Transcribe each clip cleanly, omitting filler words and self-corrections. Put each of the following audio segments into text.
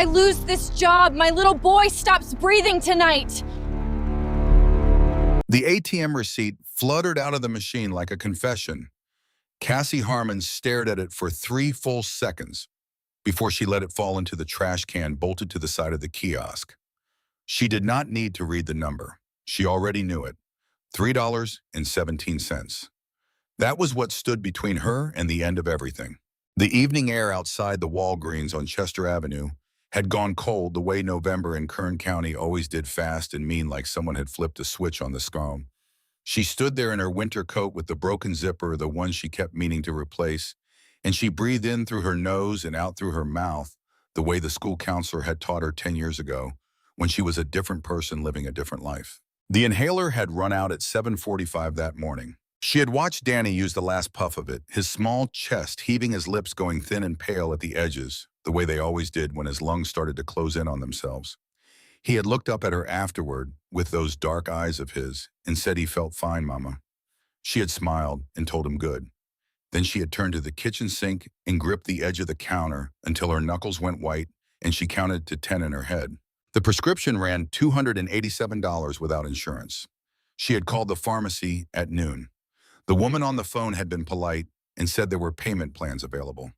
I lose this job, my little boy stops breathing tonight. The ATM receipt fluttered out of the machine like a confession. Cassie Harmon stared at it for 3 full seconds before she let it fall into the trash can bolted to the side of the kiosk. She did not need to read the number. She already knew it. $3.17. That was what stood between her and the end of everything. The evening air outside the Walgreens on Chester Avenue had gone cold the way November in Kern County always did, fast and mean, like someone had flipped a switch on the storm. She stood there in her winter coat with the broken zipper, the one she kept meaning to replace, and she breathed in through her nose and out through her mouth the way the school counselor had taught her 10 years ago when she was a different person living a different life. The inhaler had run out at 7:45 that morning. She had watched Danny use the last puff of it, his small chest heaving, his lips going thin and pale at the edges, the way they always did when his lungs started to close in on themselves. He had looked up at her afterward with those dark eyes of his and said he felt fine, Mama. She had smiled and told him good. Then she had turned to the kitchen sink and gripped the edge of the counter until her knuckles went white and she counted to 10 in her head. The prescription ran $287 without insurance. She had called the pharmacy at noon. The woman on the phone had been polite and said there were payment plans available.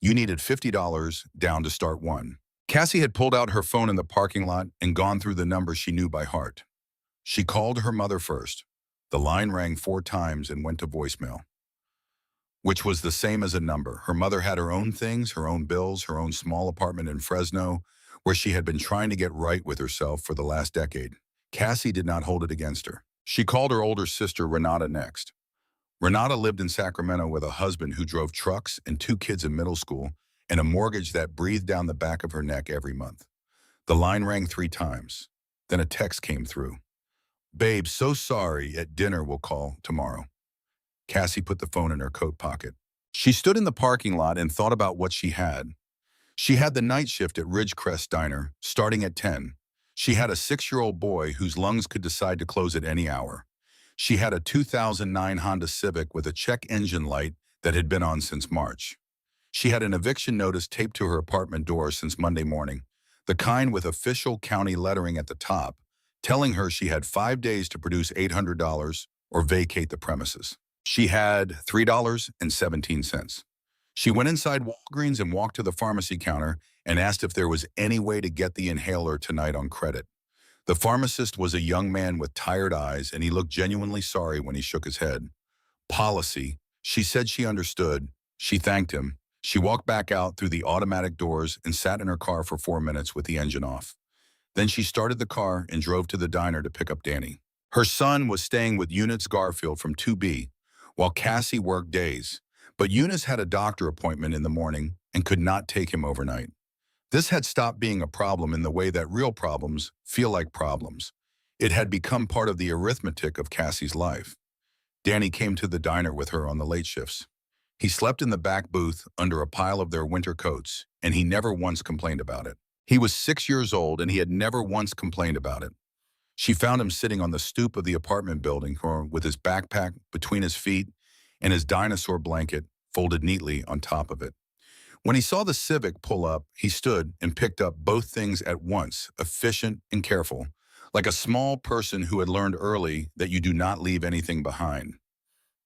You needed $50 down to start one. Cassie had pulled out her phone in the parking lot and gone through the numbers she knew by heart. She called her mother first. The line rang 4 times and went to voicemail, which was the same as a number. Her mother had her own things, her own bills, her own small apartment in Fresno, where she had been trying to get right with herself for the last decade. Cassie did not hold it against her. She called her older sister, Renata, next. Renata lived in Sacramento with a husband who drove trucks and 2 kids in middle school and a mortgage that breathed down the back of her neck every month. The line rang 3 times. Then a text came through. Babe, so sorry, at dinner we'll call tomorrow. Cassie put the phone in her coat pocket. She stood in the parking lot and thought about what she had. She had the night shift at Ridgecrest Diner, starting at 10. She had a 6-year-old boy whose lungs could decide to close at any hour. She had a 2009 Honda Civic with a check engine light that had been on since March. She had an eviction notice taped to her apartment door since Monday morning, the kind with official county lettering at the top, telling her she had 5 days to produce $800 or vacate the premises. She had $3.17. She went inside Walgreens and walked to the pharmacy counter and asked if there was any way to get the inhaler tonight on credit. The pharmacist was a young man with tired eyes, and he looked genuinely sorry when he shook his head. Policy. She said she understood. She thanked him. She walked back out through the automatic doors and sat in her car for 4 minutes with the engine off. Then she started the car and drove to the diner to pick up Danny. Her son was staying with Eunice Garfield from 2B, while Cassie worked days. But Eunice had a doctor appointment in the morning and could not take him overnight. This had stopped being a problem in the way that real problems feel like problems. It had become part of the arithmetic of Cassie's life. Danny came to the diner with her on the late shifts. He slept in the back booth under a pile of their winter coats, and he never once complained about it. He was 6 years old, and he had never once complained about it. She found him sitting on the stoop of the apartment building with his backpack between his feet and his dinosaur blanket folded neatly on top of it. When he saw the Civic pull up, he stood and picked up both things at once, efficient and careful, like a small person who had learned early that you do not leave anything behind.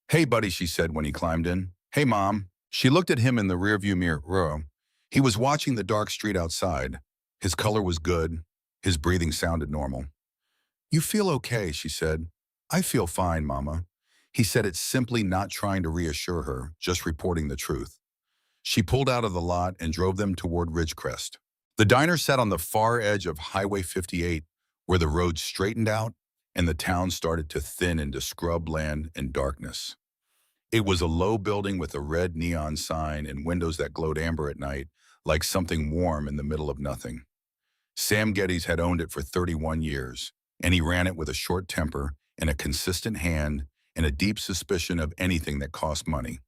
Hey, buddy, she said when he climbed in. Hey, Mom. She looked at him in the rearview mirror. He was watching the dark street outside. His color was good. His breathing sounded normal. You feel okay, she said. I feel fine, Mama. He said it, simply not trying to reassure her, just reporting the truth. She pulled out of the lot and drove them toward Ridgecrest. The diner sat on the far edge of Highway 58, where the road straightened out and the town started to thin into scrubland and darkness. It was a low building with a red neon sign and windows that glowed amber at night, like something warm in the middle of nothing. Sam Geddes had owned it for 31 years, and he ran it with a short temper and a consistent hand and a deep suspicion of anything that cost money.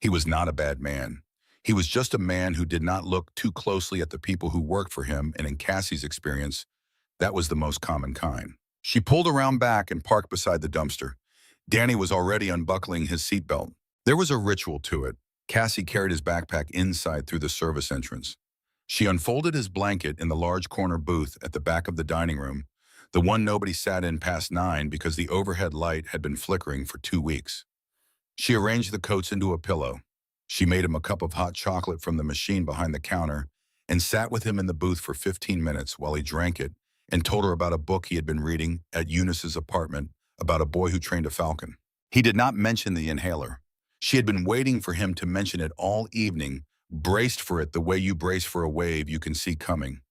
He was not a bad man. He was just a man who did not look too closely at the people who worked for him, and in Cassie's experience, that was the most common kind. She pulled around back and parked beside the dumpster. Danny was already unbuckling his seatbelt. There was a ritual to it. Cassie carried his backpack inside through the service entrance. She unfolded his blanket in the large corner booth at the back of the dining room, the one nobody sat in past 9 because the overhead light had been flickering for 2 weeks. She arranged the coats into a pillow. She made him a cup of hot chocolate from the machine behind the counter and sat with him in the booth for 15 minutes while he drank it and told her about a book he had been reading at Eunice's apartment about a boy who trained a falcon. He did not mention the inhaler. She had been waiting for him to mention it all evening, braced for it the way you brace for a wave you can see coming.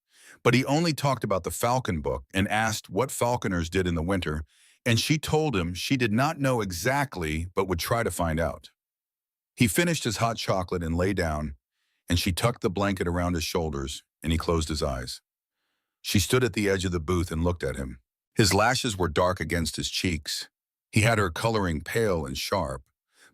But he only talked about the falcon book and asked what falconers did in the winter, and she told him she did not know exactly but would try to find out. He finished his hot chocolate and lay down, and she tucked the blanket around his shoulders, and he closed his eyes. She stood at the edge of the booth and looked at him. His lashes were dark against his cheeks. He had her coloring pale and sharp,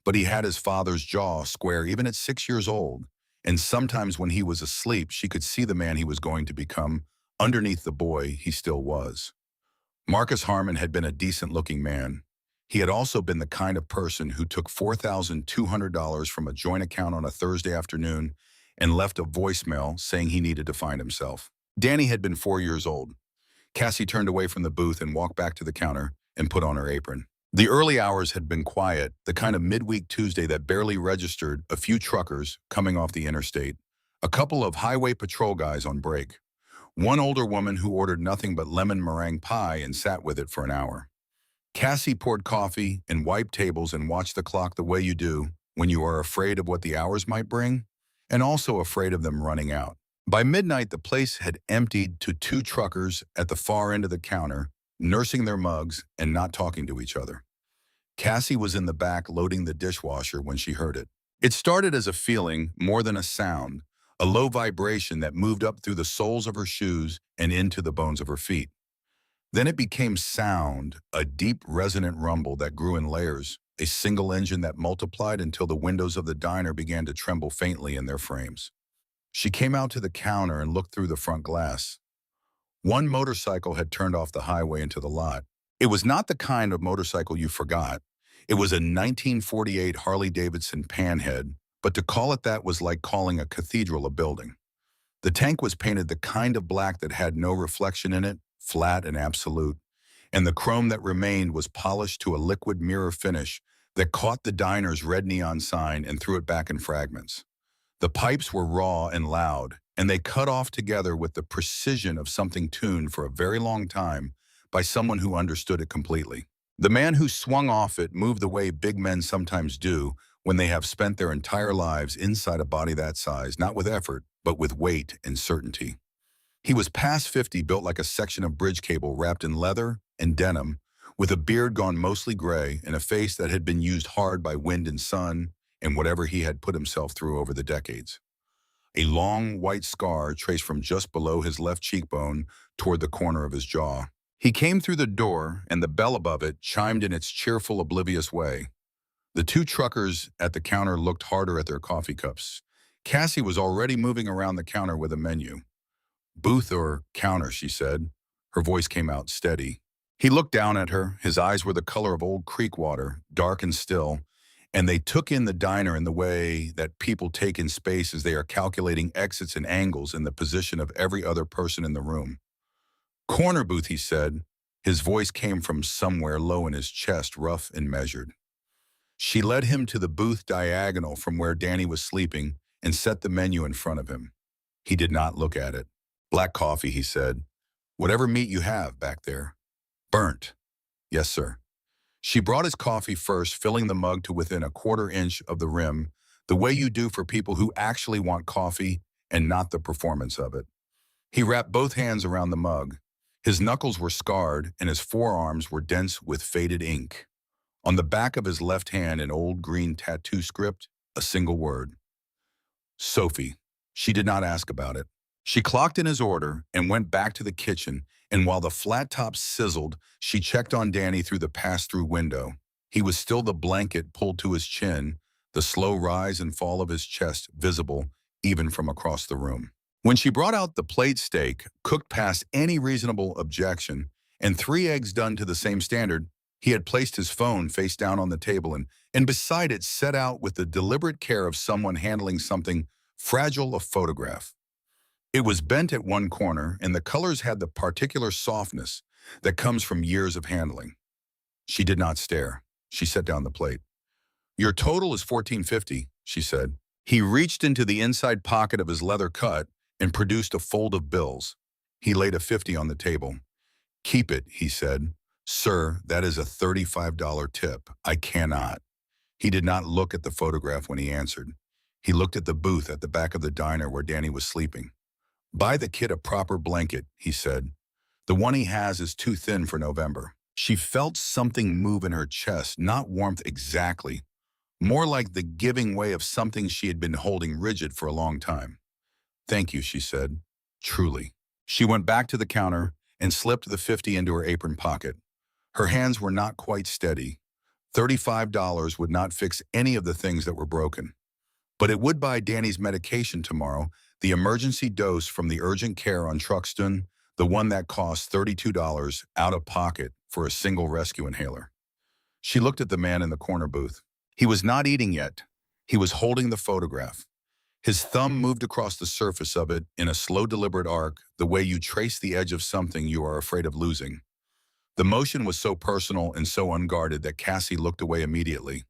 but he had his father's jaw square even at 6 years old, and sometimes when he was asleep, she could see the man he was going to become underneath the boy he still was. Marcus Harmon had been a decent-looking man. He had also been the kind of person who took $4,200 from a joint account on a Thursday afternoon and left a voicemail saying he needed to find himself. Danny had been 4 years old. Cassie turned away from the booth and walked back to the counter and put on her apron. The early hours had been quiet, the kind of midweek Tuesday that barely registered, a few truckers coming off the interstate, a couple of highway patrol guys on break, one older woman who ordered nothing but lemon meringue pie and sat with it for an hour. Cassie poured coffee and wiped tables and watched the clock the way you do when you are afraid of what the hours might bring, and also afraid of them running out. By midnight, the place had emptied to 2 truckers at the far end of the counter, nursing their mugs and not talking to each other. Cassie was in the back loading the dishwasher when she heard it. It started as a feeling more than a sound, a low vibration that moved up through the soles of her shoes and into the bones of her feet. Then it became sound, a deep resonant rumble that grew in layers, a single engine that multiplied until the windows of the diner began to tremble faintly in their frames. She came out to the counter and looked through the front glass. One motorcycle had turned off the highway into the lot. It was not the kind of motorcycle you forgot. It was a 1948 Harley-Davidson Panhead, but to call it that was like calling a cathedral a building. The tank was painted the kind of black that had no reflection in it, flat and absolute, and the chrome that remained was polished to a liquid mirror finish that caught the diner's red neon sign and threw it back in fragments. The pipes were raw and loud, and they cut off together with the precision of something tuned for a very long time by someone who understood it completely. The man who swung off it moved the way big men sometimes do when they have spent their entire lives inside a body that size, not with effort, but with weight and certainty. He was past 50, built like a section of bridge cable wrapped in leather and denim, with a beard gone mostly gray and a face that had been used hard by wind and sun and whatever he had put himself through over the decades. A long white scar traced from just below his left cheekbone toward the corner of his jaw. He came through the door, and the bell above it chimed in its cheerful, oblivious way. The 2 truckers at the counter looked harder at their coffee cups. Cassie was already moving around the counter with a menu. "Booth or counter," she said. Her voice came out steady. He looked down at her. His eyes were the color of old creek water, dark and still, and they took in the diner in the way that people take in space as they are calculating exits and angles in the position of every other person in the room. "Corner booth," he said. His voice came from somewhere low in his chest, rough and measured. She led him to the booth diagonal from where Danny was sleeping and set the menu in front of him. He did not look at it. "Black coffee," he said. "Whatever meat you have back there." "Burnt." "Yes, sir." She brought his coffee first, filling the mug to within a quarter inch of the rim, the way you do for people who actually want coffee and not the performance of it. He wrapped both hands around the mug. His knuckles were scarred and his forearms were dense with faded ink. On the back of his left hand in old green tattoo script, a single word. Sophie. She did not ask about it. She clocked in his order and went back to the kitchen, and while the flat top sizzled, she checked on Danny through the pass-through window. He was still the blanket pulled to his chin, the slow rise and fall of his chest visible even from across the room. When she brought out the plate steak, cooked past any reasonable objection, and 3 eggs done to the same standard, he had placed his phone face down on the table and beside it set out with the deliberate care of someone handling something fragile, a photograph. It was bent at one corner, and the colors had the particular softness that comes from years of handling. She did not stare. She set down the plate. "Your total is $14.50, she said. He reached into the inside pocket of his leather cut and produced a fold of bills. He laid a 50 on the table. "Keep it," he said. "Sir, that is a $35 tip. I cannot." He did not look at the photograph when he answered. He looked at the booth at the back of the diner where Danny was sleeping. "Buy the kid a proper blanket," he said. "The one he has is too thin for November." She felt something move in her chest, not warmth exactly, more like the giving way of something she had been holding rigid for a long time. "Thank you," she said. "Truly." She went back to the counter and slipped the 50 into her apron pocket. Her hands were not quite steady. $35 would not fix any of the things that were broken. But it would buy Danny's medication tomorrow, the emergency dose from the urgent care on Truxton, the one that cost $32 out of pocket for a single rescue inhaler. She looked at the man in the corner booth. He was not eating yet. He was holding the photograph. His thumb moved across the surface of it in a slow, deliberate arc, the way you trace the edge of something you are afraid of losing. The motion was so personal and so unguarded that Cassie looked away immediately.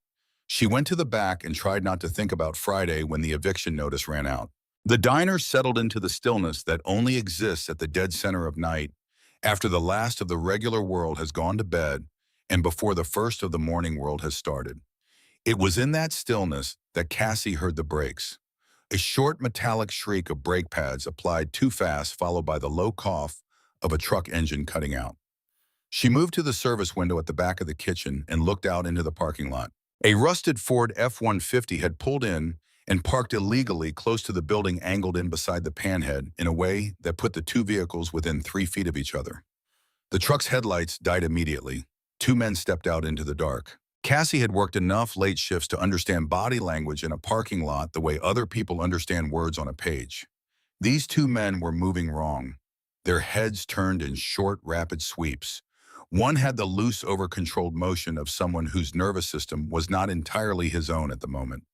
She went to the back and tried not to think about Friday when the eviction notice ran out. The diner settled into the stillness that only exists at the dead center of night, after the last of the regular world has gone to bed and before the first of the morning world has started. It was in that stillness that Cassie heard the brakes. A short metallic shriek of brake pads applied too fast, followed by the low cough of a truck engine cutting out. She moved to the service window at the back of the kitchen and looked out into the parking lot. A rusted Ford F-150 had pulled in and parked illegally close to the building, angled in beside the panhead in a way that put the two vehicles within 3 feet of each other. The truck's headlights died immediately. Two men stepped out into the dark. Cassie had worked enough late shifts to understand body language in a parking lot the way other people understand words on a page. These two men were moving wrong. Their heads turned in short, rapid sweeps. One had the loose, over-controlled motion of someone whose nervous system was not entirely his own at the moment.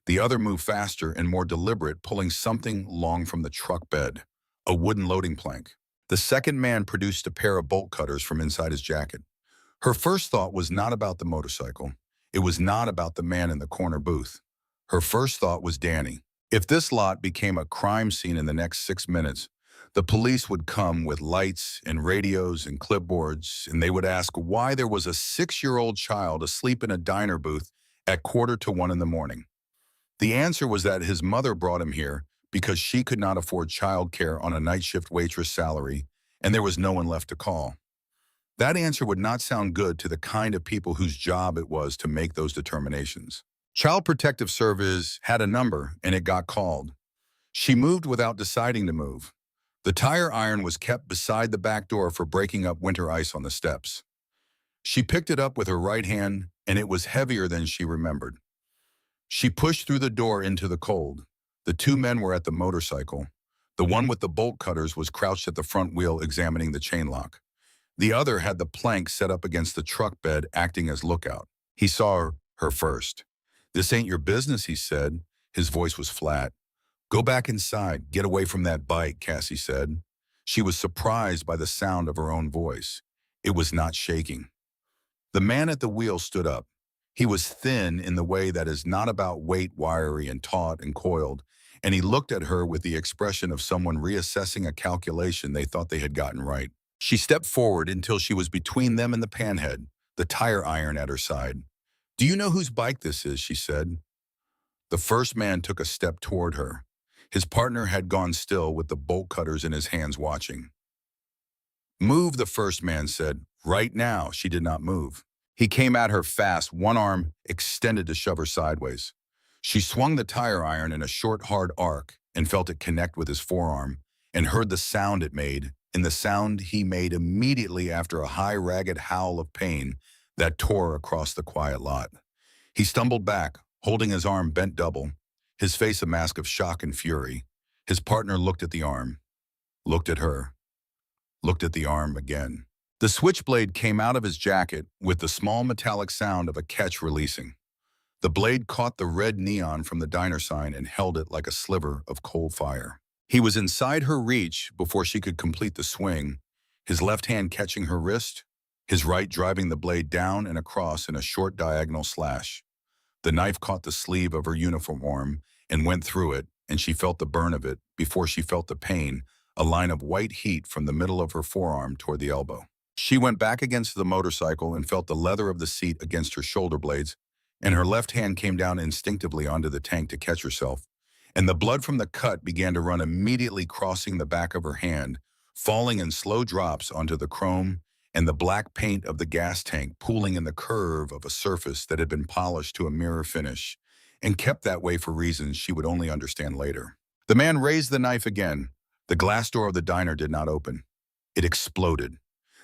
The other moved faster and more deliberate, pulling something long from the truck bed, a wooden loading plank. The second man produced a pair of bolt cutters from inside his jacket. Her first thought was not about the motorcycle. It was not about the man in the corner booth. Her first thought was Danny. If this lot became a crime scene in the next 6 minutes, the police would come with lights and radios and clipboards, and they would ask why there was a 6-year-old child asleep in a diner booth at 1:45 in the morning. The answer was that his mother brought him here because she could not afford childcare on a night shift waitress salary, and there was no one left to call. That answer would not sound good to the kind of people whose job it was to make those determinations. Child Protective Service had a number, and it got called. She moved without deciding to move. The tire iron was kept beside the back door for breaking up winter ice on the steps. She picked it up with her right hand, and it was heavier than she remembered. She pushed through the door into the cold. The two men were at the motorcycle. The one with the bolt cutters was crouched at the front wheel examining the chain lock. The other had the plank set up against the truck bed, acting as lookout. He saw her first. "This ain't your business," he said. His voice was flat. "Go back inside. Get away from that bike," Cassie said. She was surprised by the sound of her own voice. It was not shaking. The man at the wheel stood up. He was thin in the way that is not about weight, wiry and taut and coiled, and he looked at her with the expression of someone reassessing a calculation they thought they had gotten right. She stepped forward until she was between them and the panhead, the tire iron at her side. "Do you know whose bike this is?" she said. The first man took a step toward her. His partner had gone still with the bolt cutters in his hands, watching. "Move," the first man said. "Right now." She did not move. He came at her fast, one arm extended to shove her sideways. She swung the tire iron in a short, hard arc and felt it connect with his forearm and heard the sound it made, and the sound he made immediately after a high, ragged howl of pain that tore across the quiet lot. He stumbled back, holding his arm bent double, his face a mask of shock and fury. His partner looked at the arm, looked at her, looked at the arm again. The switchblade came out of his jacket with the small metallic sound of a catch releasing. The blade caught the red neon from the diner sign and held it like a sliver of cold fire. He was inside her reach before she could complete the swing, his left hand catching her wrist, his right driving the blade down and across in a short diagonal slash. The knife caught the sleeve of her uniform and went through it, and she felt the burn of it before she felt the pain, a line of white heat from the middle of her forearm toward the elbow. She went back against the motorcycle and felt the leather of the seat against her shoulder blades, and her left hand came down instinctively onto the tank to catch herself, and the blood from the cut began to run immediately crossing the back of her hand, falling in slow drops onto the chrome and the black paint of the gas tank pooling in the curve of a surface that had been polished to a mirror finish and kept that way for reasons she would only understand later. The man raised the knife again. The glass door of the diner did not open. It exploded.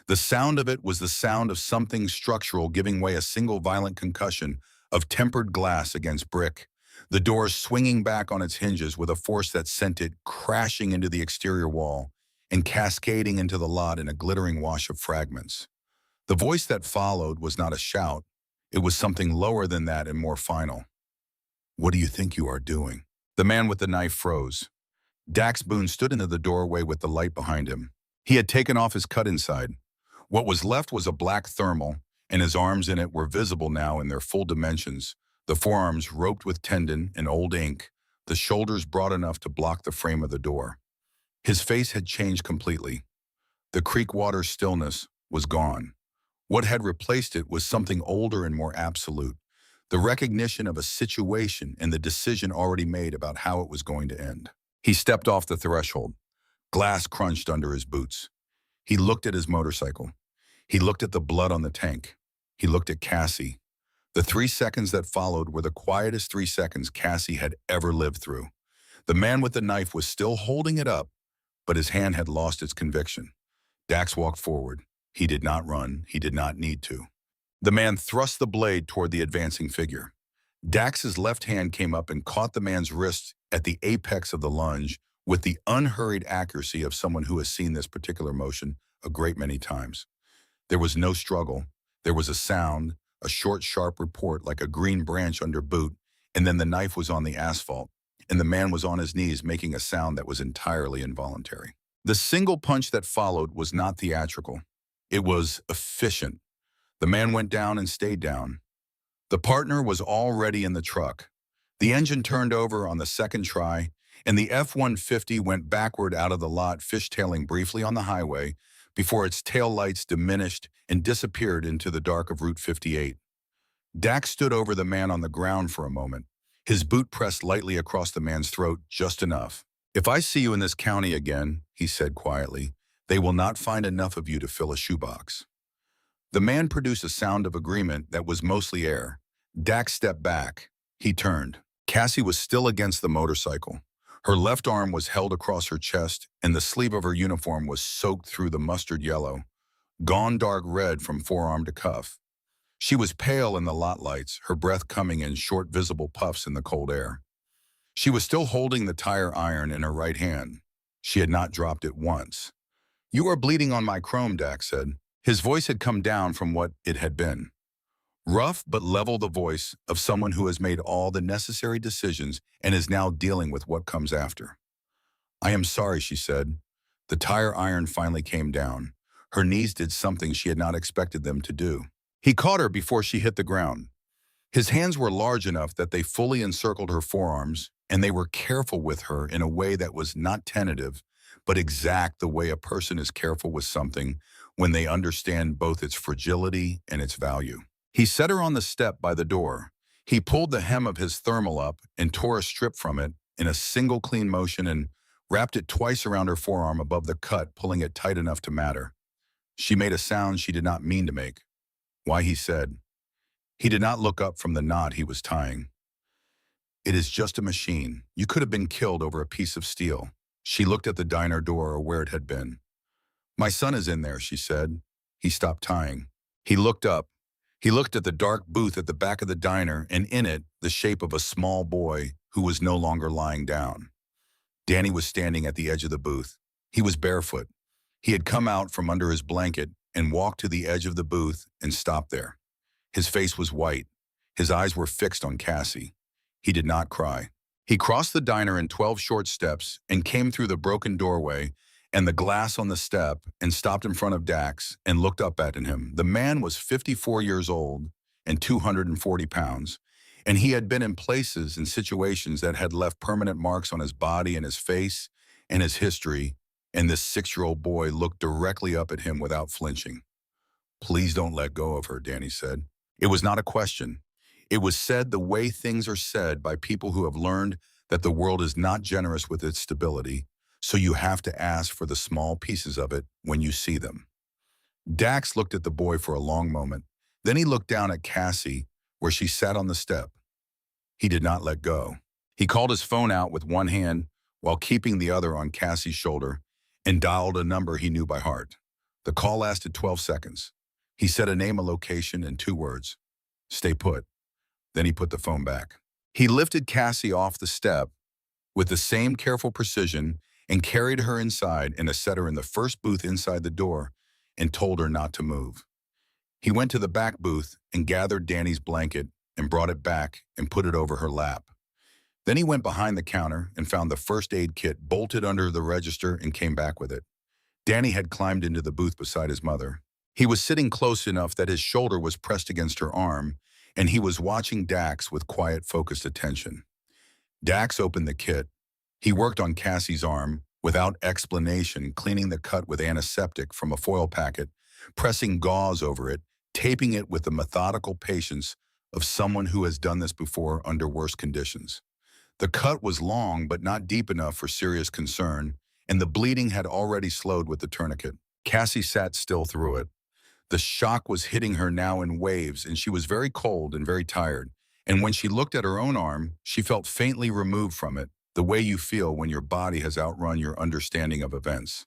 The sound of it was the sound of something structural giving way a single violent concussion of tempered glass against brick, the door swinging back on its hinges with a force that sent it crashing into the exterior wall and cascading into the lot in a glittering wash of fragments. The voice that followed was not a shout. It was something lower than that and more final. "What do you think you are doing?" The man with the knife froze. Dax Boone stood into the doorway with the light behind him. He had taken off his cut inside. What was left was a black thermal, and his arms in it were visible now in their full dimensions, the forearms roped with tendon and old ink, the shoulders broad enough to block the frame of the door. His face had changed completely. The creek water's stillness was gone. What had replaced it was something older and more absolute, the recognition of a situation and the decision already made about how it was going to end. He stepped off the threshold. Glass crunched under his boots. He looked at his motorcycle. He looked at the blood on the tank. He looked at Cassie. The 3 seconds that followed were the quietest 3 seconds Cassie had ever lived through. The man with the knife was still holding it up, but his hand had lost its conviction. Dax walked forward. He did not run. He did not need to. The man thrust the blade toward the advancing figure. Dax's left hand came up and caught the man's wrist at the apex of the lunge with the unhurried accuracy of someone who has seen this particular motion a great many times. There was no struggle. There was a sound, a short, sharp report like a green branch under boot, and then the knife was on the asphalt, and the man was on his knees making a sound that was entirely involuntary. The single punch that followed was not theatrical. It was efficient. The man went down and stayed down. The partner was already in the truck. The engine turned over on the second try, and the F-150 went backward out of the lot, fishtailing briefly on the highway before its tail lights diminished and disappeared into the dark of Route 58. Dax stood over the man on the ground for a moment. His boot pressed lightly across the man's throat just enough. "If I see you in this county again," he said quietly, "they will not find enough of you to fill a shoebox." The man produced a sound of agreement that was mostly air. Dax stepped back. He turned. Cassie was still against the motorcycle. Her left arm was held across her chest, and the sleeve of her uniform was soaked through the mustard yellow, gone dark red from forearm to cuff. She was pale in the lot lights, her breath coming in short visible puffs in the cold air. She was still holding the tire iron in her right hand. She had not dropped it once. "You are bleeding on my chrome," Dax said. His voice had come down from what it had been. Rough but level, the voice of someone who has made all the necessary decisions and is now dealing with what comes after. "I am sorry," she said. The tire iron finally came down. Her knees did something she had not expected them to do. He caught her before she hit the ground. His hands were large enough that they fully encircled her forearms, and they were careful with her in a way that was not tentative, but exact, the way a person is careful with something when they understand both its fragility and its value. He set her on the step by the door. He pulled the hem of his thermal up and tore a strip from it in a single clean motion and wrapped it twice around her forearm above the cut, pulling it tight enough to matter. She made a sound she did not mean to make. "Why?" he said. He did not look up from the knot he was tying. "It is just a machine. You could have been killed over a piece of steel." She looked at the diner door or where it had been. "My son is in there," she said. He stopped tying. He looked up. He looked at the dark booth at the back of the diner, and in it, the shape of a small boy who was no longer lying down. Danny was standing at the edge of the booth. He was barefoot. He had come out from under his blanket and walked to the edge of the booth and stopped there. His face was white. His eyes were fixed on Cassie. He did not cry. He crossed the diner in 12 short steps and came through the broken doorway and the glass on the step and stopped in front of Dax and looked up at him. The man was 54 years old and 240 pounds, and he had been in places and situations that had left permanent marks on his body and his face and his history, and this 6-year-old boy looked directly up at him without flinching. "Please don't let go of her," Danny said. It was not a question. It was said the way things are said by people who have learned that the world is not generous with its stability, so you have to ask for the small pieces of it when you see them. Dax looked at the boy for a long moment. Then he looked down at Cassie, where she sat on the step. He did not let go. He called his phone out with one hand while keeping the other on Cassie's shoulder and dialed a number he knew by heart. The call lasted 12 seconds. He said a name, a location, and 2 words: "Stay put." Then he put the phone back. He lifted Cassie off the step with the same careful precision and carried her inside and set her in the first booth inside the door and told her not to move. He went to the back booth and gathered Danny's blanket and brought it back and put it over her lap. Then he went behind the counter and found the first aid kit bolted under the register and came back with it. Danny had climbed into the booth beside his mother. He was sitting close enough that his shoulder was pressed against her arm, and he was watching Dax with quiet, focused attention. Dax opened the kit. He worked on Cassie's arm without explanation, cleaning the cut with antiseptic from a foil packet, pressing gauze over it, taping it with the methodical patience of someone who has done this before under worse conditions. The cut was long but not deep enough for serious concern, and the bleeding had already slowed with the tourniquet. Cassie sat still through it. The shock was hitting her now in waves, and she was very cold and very tired. And when she looked at her own arm, she felt faintly removed from it, the way you feel when your body has outrun your understanding of events.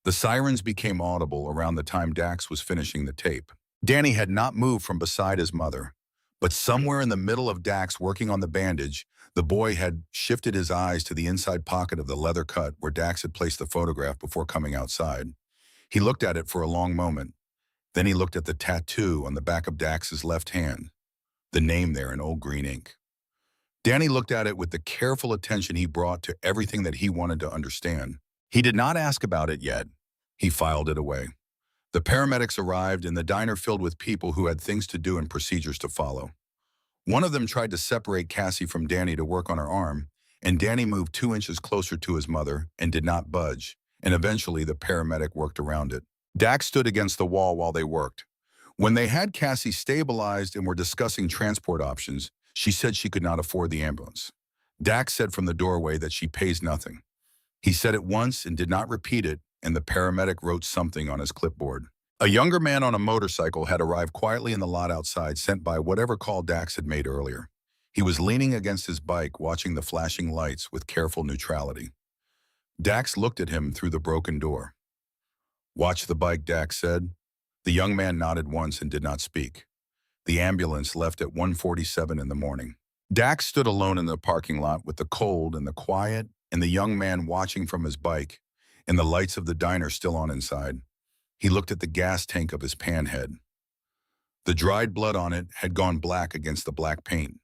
The sirens became audible around the time Dax was finishing the tape. Danny had not moved from beside his mother, but somewhere in the middle of Dax working on the bandage, the boy had shifted his eyes to the inside pocket of the leather cut where Dax had placed the photograph before coming outside. He looked at it for a long moment. Then he looked at the tattoo on the back of Dax's left hand, the name there in old green ink. Danny looked at it with the careful attention he brought to everything that he wanted to understand. He did not ask about it yet. He filed it away. The paramedics arrived and the diner filled with people who had things to do and procedures to follow. One of them tried to separate Cassie from Danny to work on her arm, and Danny moved 2 inches closer to his mother and did not budge, and eventually the paramedic worked around it. Dax stood against the wall while they worked. When they had Cassie stabilized and were discussing transport options, she said she could not afford the ambulance. Dax said from the doorway that she pays nothing. He said it once and did not repeat it, and the paramedic wrote something on his clipboard. A younger man on a motorcycle had arrived quietly in the lot outside, sent by whatever call Dax had made earlier. He was leaning against his bike, watching the flashing lights with careful neutrality. Dax looked at him through the broken door. "Watch the bike," Dax said. The young man nodded once and did not speak. The ambulance left at 1:47 in the morning. Dax stood alone in the parking lot with the cold and the quiet and the young man watching from his bike and the lights of the diner still on inside. He looked at the gas tank of his panhead. The dried blood on it had gone black against the black paint.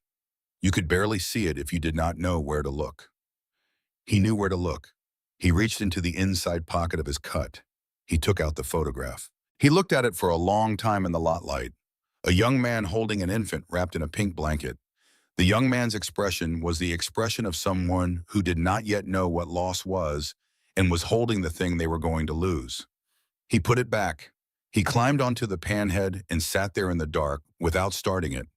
You could barely see it if you did not know where to look. He knew where to look. He reached into the inside pocket of his cut. He took out the photograph. He looked at it for a long time in the lot light. A young man holding an infant wrapped in a pink blanket. The young man's expression was the expression of someone who did not yet know what loss was and was holding the thing they were going to lose. He put it back. He climbed onto the panhead and sat there in the dark without starting it.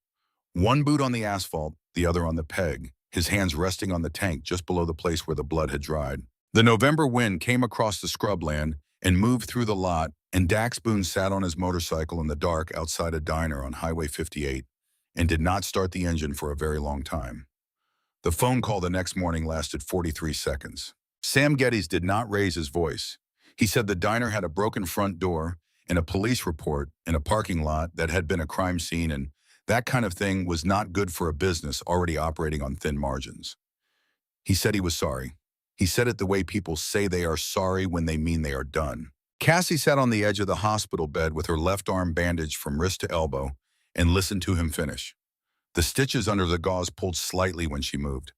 One boot on the asphalt, the other on the peg, his hands resting on the tank just below the place where the blood had dried. The November wind came across the scrubland and moved through the lot, and Dax Boone sat on his motorcycle in the dark outside a diner on Highway 58 and did not start the engine for a very long time. The phone call the next morning lasted 43 seconds. Sam Geddes did not raise his voice. He said the diner had a broken front door and a police report in a parking lot that had been a crime scene, and that kind of thing was not good for a business already operating on thin margins. He said he was sorry. He said it the way people say they are sorry when they mean they are done. Cassie sat on the edge of the hospital bed with her left arm bandaged from wrist to elbow and listened to him finish. The stitches under the gauze pulled slightly when she moved.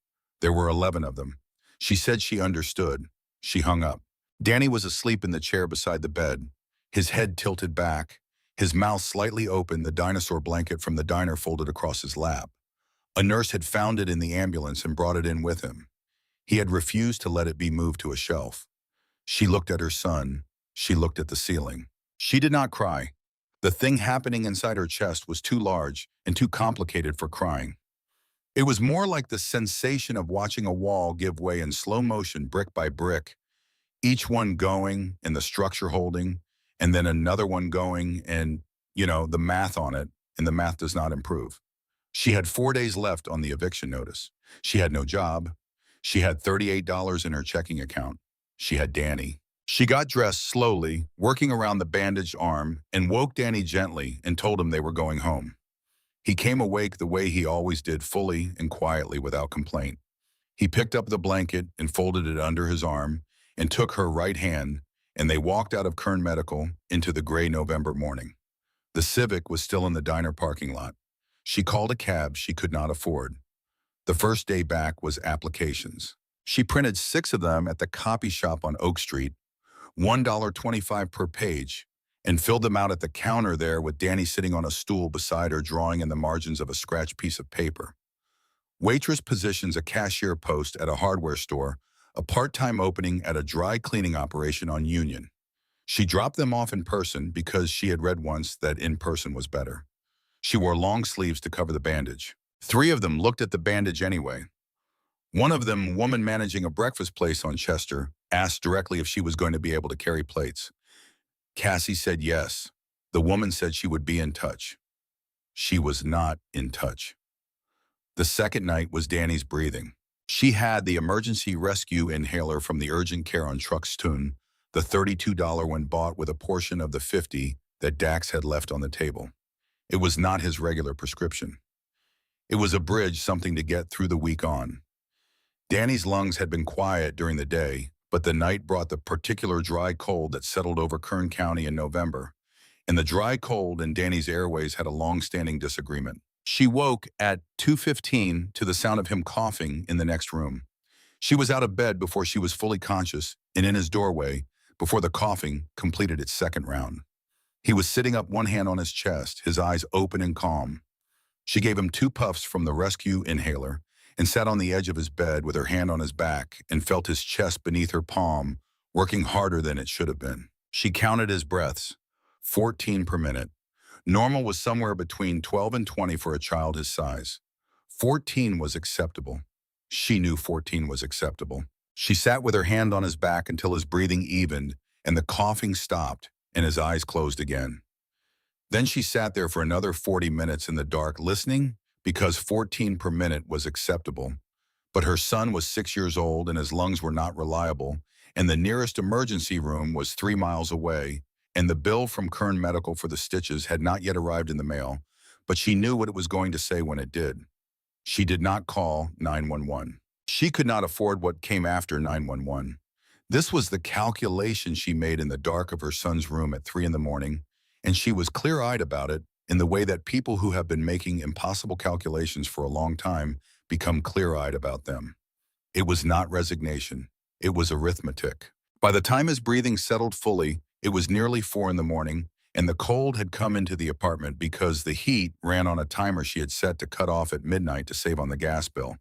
There were 11 of them. She said she understood. She hung up. Danny was asleep in the chair beside the bed, his head tilted back, his mouth slightly open, the dinosaur blanket from the diner folded across his lap. A nurse had found it in the ambulance and brought it in with him. He had refused to let it be moved to a shelf. She looked at her son. She looked at the ceiling. She did not cry. The thing happening inside her chest was too large and too complicated for crying. It was more like the sensation of watching a wall give way in slow motion, brick by brick, each one going and the structure holding, and then another one going and, the math on it, and the math does not improve. She had 4 days left on the eviction notice. She had no job. She had $38 in her checking account. She had Danny. She got dressed slowly, working around the bandaged arm, and woke Danny gently and told him they were going home. He came awake the way he always did, fully and quietly without complaint. He picked up the blanket and folded it under his arm and took her right hand, and they walked out of Kern Medical into the gray November morning. The Civic was still in the diner parking lot. She called a cab she could not afford. The first day back was applications. She printed 6 of them at the copy shop on Oak Street, $1.25 per page, and filled them out at the counter there with Danny sitting on a stool beside her drawing in the margins of a scratched piece of paper. Waitress positions, a cashier post at a hardware store, a part-time opening at a dry cleaning operation on Union. She dropped them off in person because she had read once that in person was better. She wore long sleeves to cover the bandage. 3 of them looked at the bandage anyway. One of them, woman managing a breakfast place on Chester, asked directly if she was going to be able to carry plates. Cassie said yes. The woman said she would be in touch. She was not in touch. The second night was Danny's breathing. She had the emergency rescue inhaler from the urgent care on Truxtun, the $32 one bought with a portion of the $50 that Dax had left on the table. It was not his regular prescription. It was a bridge, something to get through the week on. Danny's lungs had been quiet during the day, but the night brought the particular dry cold that settled over Kern County in November. And the dry cold and Danny's airways had a long-standing disagreement. She woke at 2:15 to the sound of him coughing in the next room. She was out of bed before she was fully conscious and in his doorway before the coughing completed its second round. He was sitting up, one hand on his chest, his eyes open and calm. She gave him 2 puffs from the rescue inhaler and sat on the edge of his bed with her hand on his back and felt his chest beneath her palm, working harder than it should have been. She counted his breaths, 14 per minute. Normal was somewhere between 12 and 20 for a child his size. 14 was acceptable. She knew 14 was acceptable. She sat with her hand on his back until his breathing evened and the coughing stopped and his eyes closed again. Then she sat there for another 40 minutes in the dark, listening, because 14 per minute was acceptable. But her son was 6 years old and his lungs were not reliable, and the nearest emergency room was 3 miles away, and the bill from Kern Medical for the stitches had not yet arrived in the mail, but she knew what it was going to say when it did. She did not call 911. She could not afford what came after 911. This was the calculation she made in the dark of her son's room at 3 in the morning, and she was clear-eyed about it in the way that people who have been making impossible calculations for a long time become clear-eyed about them. It was not resignation. It was arithmetic. By the time his breathing settled fully, it was nearly 4 in the morning, and the cold had come into the apartment because the heat ran on a timer she had set to cut off at midnight to save on the gas bill.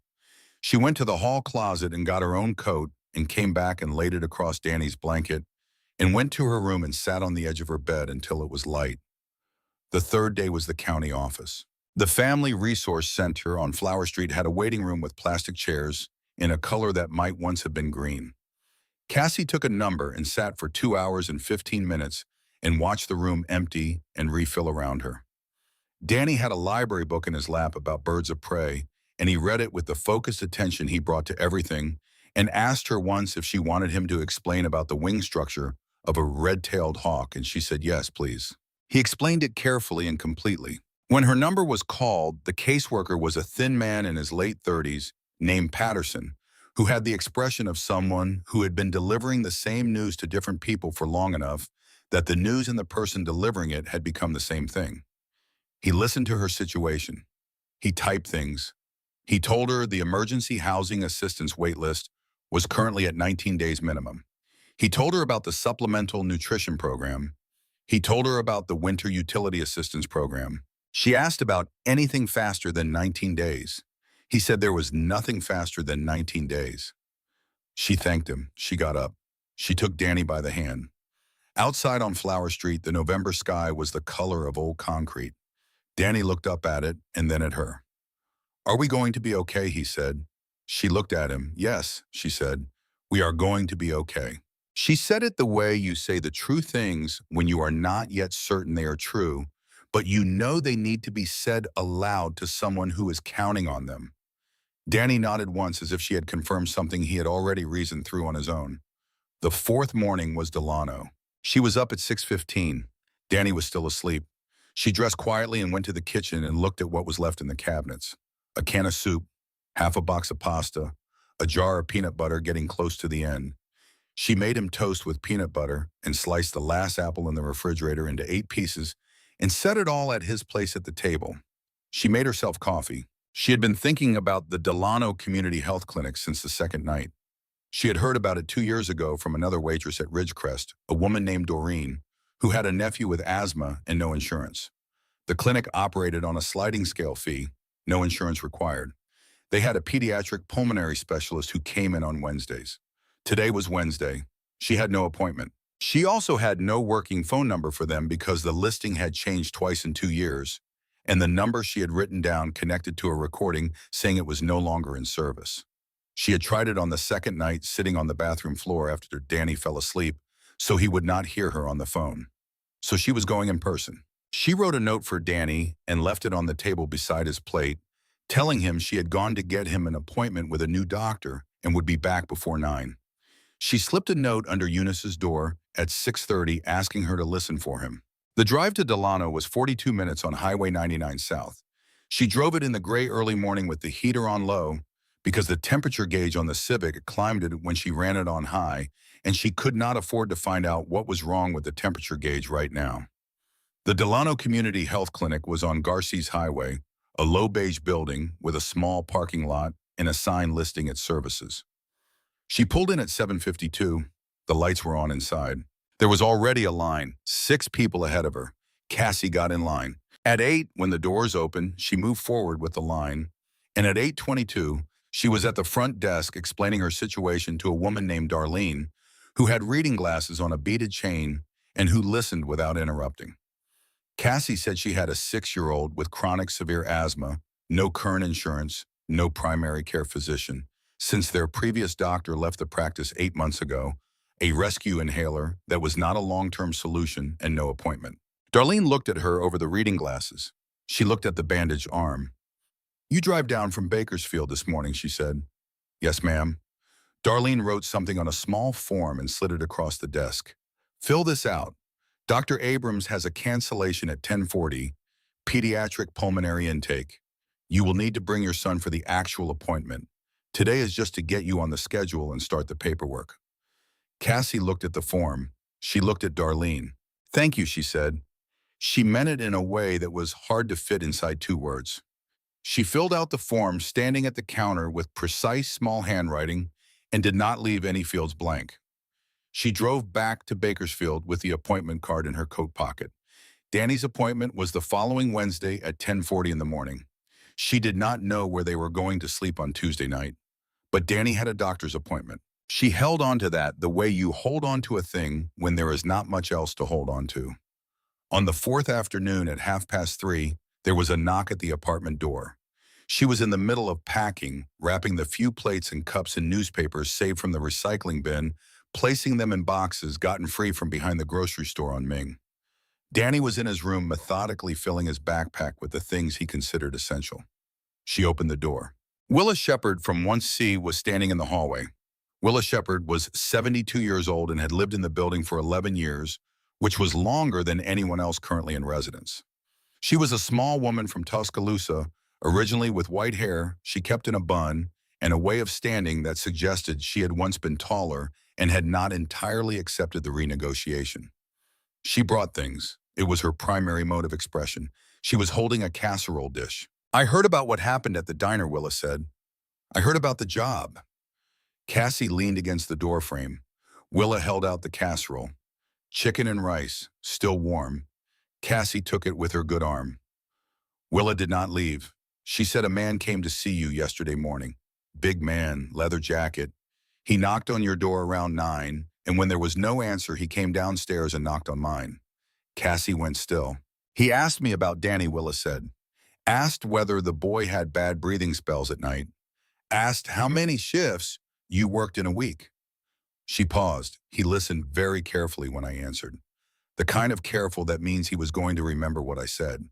She went to the hall closet and got her own coat and came back and laid it across Danny's blanket and went to her room and sat on the edge of her bed until it was light. The third day was the county office. The Family Resource Center on Flower Street had a waiting room with plastic chairs in a color that might once have been green. Cassie took a number and sat for 2 hours and 15 minutes and watched the room empty and refill around her. Danny had a library book in his lap about birds of prey, and he read it with the focused attention he brought to everything and asked her once if she wanted him to explain about the wing structure of a red-tailed hawk, and she said, "Yes, please." He explained it carefully and completely. When her number was called, the caseworker was a thin man in his late 30s named Patterson, who had the expression of someone who had been delivering the same news to different people for long enough that the news and the person delivering it had become the same thing. He listened to her situation. He typed things. He told her the emergency housing assistance waitlist was currently at 19 days minimum. He told her about the supplemental nutrition program. He told her about the winter utility assistance program. She asked about anything faster than 19 days. He said there was nothing faster than 19 days. She thanked him. She got up. She took Danny by the hand. Outside on Flower Street, the November sky was the color of old concrete. Danny looked up at it and then at her. "Are we going to be okay?" he said. She looked at him. "Yes," she said. "We are going to be okay." She said it the way you say the true things when you are not yet certain they are true, but you know they need to be said aloud to someone who is counting on them. Danny nodded once as if she had confirmed something he had already reasoned through on his own. The fourth morning was Delano. She was up at 6:15. Danny was still asleep. She dressed quietly and went to the kitchen and looked at what was left in the cabinets. A can of soup, half a box of pasta, a jar of peanut butter getting close to the end. She made him toast with peanut butter and sliced the last apple in the refrigerator into 8 pieces and set it all at his place at the table. She made herself coffee. She had been thinking about the Delano Community Health Clinic since the second night. She had heard about it 2 years ago from another waitress at Ridgecrest, a woman named Doreen, who had a nephew with asthma and no insurance. The clinic operated on a sliding scale fee, no insurance required. They had a pediatric pulmonary specialist who came in on Wednesdays. Today was Wednesday. She had no appointment. She also had no working phone number for them because the listing had changed twice in 2 years, and the number she had written down connected to a recording saying it was no longer in service. She had tried it on the second night, sitting on the bathroom floor after Danny fell asleep, so he would not hear her on the phone. So she was going in person. She wrote a note for Danny and left it on the table beside his plate, telling him she had gone to get him an appointment with a new doctor and would be back before 9. She slipped a note under Eunice's door at 6:30 asking her to listen for him. The drive to Delano was 42 minutes on Highway 99 South. She drove it in the gray early morning with the heater on low because the temperature gauge on the Civic climbed it when she ran it on high, and she could not afford to find out what was wrong with the temperature gauge right now. The Delano Community Health Clinic was on Garces Highway, a low beige building with a small parking lot and a sign listing its services. She pulled in at 7:52. The lights were on inside. There was already a line, 6 people ahead of her. Cassie got in line. At 8, when the doors opened, she moved forward with the line, and at 8:22, she was at the front desk explaining her situation to a woman named Darlene, who had reading glasses on a beaded chain and who listened without interrupting. Cassie said she had a 6-year-old with chronic severe asthma, no current insurance, no primary care physician, since their previous doctor left the practice 8 months ago, a rescue inhaler that was not a long-term solution, and no appointment. Darlene looked at her over the reading glasses. She looked at the bandaged arm. "You drive down from Bakersfield this morning," she said. "Yes, ma'am." Darlene wrote something on a small form and slid it across the desk. "Fill this out. Dr. Abrams has a cancellation at 10:40, pediatric pulmonary intake. You will need to bring your son for the actual appointment. Today is just to get you on the schedule and start the paperwork." Cassie looked at the form. She looked at Darlene. "Thank you," she said. She meant it in a way that was hard to fit inside 2 words. She filled out the form standing at the counter with precise small handwriting and did not leave any fields blank. She drove back to Bakersfield with the appointment card in her coat pocket. Danny's appointment was the following Wednesday at 10:40 in the morning. She did not know where they were going to sleep on Tuesday night, but Danny had a doctor's appointment. She held on to that the way you hold on to a thing when there is not much else to hold on to. On the 4th afternoon at 3:30, there was a knock at the apartment door. She was in the middle of packing, wrapping the few plates and cups and newspapers saved from the recycling bin, placing them in boxes gotten free from behind the grocery store on Ming. Danny was in his room methodically filling his backpack with the things he considered essential. She opened the door. Willa Shepherd from 1C was standing in the hallway. Willa Shepherd was 72 years old and had lived in the building for 11 years, which was longer than anyone else currently in residence. She was a small woman from Tuscaloosa, originally with white hair she kept in a bun, and a way of standing that suggested she had once been taller and had not entirely accepted the renegotiation. She brought things. It was her primary mode of expression. She was holding a casserole dish. I heard about what happened at the diner, Willa said. I heard about the job. Cassie leaned against the doorframe. Willa held out the casserole. Chicken and rice, still warm. Cassie took it with her good arm. Willa did not leave. She said a man came to see you yesterday morning. Big man, leather jacket. He knocked on your door around 9, and when there was no answer, he came downstairs and knocked on mine. Cassie went still. He asked me about Danny, Willa said. Asked whether the boy had bad breathing spells at night. Asked how many shifts you worked in a week. She paused. He listened very carefully when I answered. The kind of careful that means he was going to remember what I said.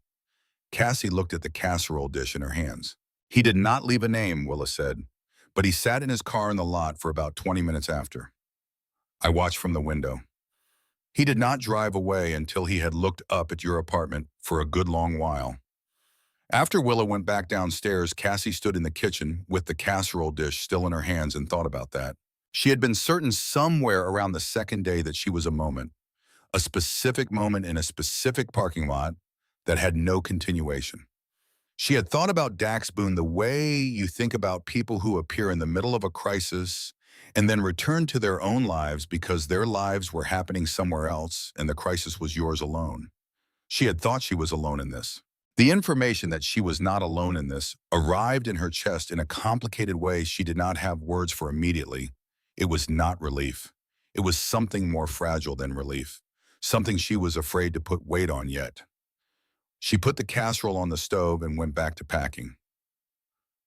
Cassie looked at the casserole dish in her hands. He did not leave a name, Willa said, but he sat in his car in the lot for about 20 minutes after. I watched from the window. He did not drive away until he had looked up at your apartment for a good long while. After Willa went back downstairs, Cassie stood in the kitchen with the casserole dish still in her hands and thought about that. She had been certain somewhere around the second day that she was a specific moment in a specific parking lot that had no continuation. She had thought about Dax Boone the way you think about people who appear in the middle of a crisis and then return to their own lives because their lives were happening somewhere else and the crisis was yours alone. She had thought she was alone in this. The information that she was not alone in this arrived in her chest in a complicated way she did not have words for immediately. It was not relief. It was something more fragile than relief, something she was afraid to put weight on yet. She put the casserole on the stove and went back to packing.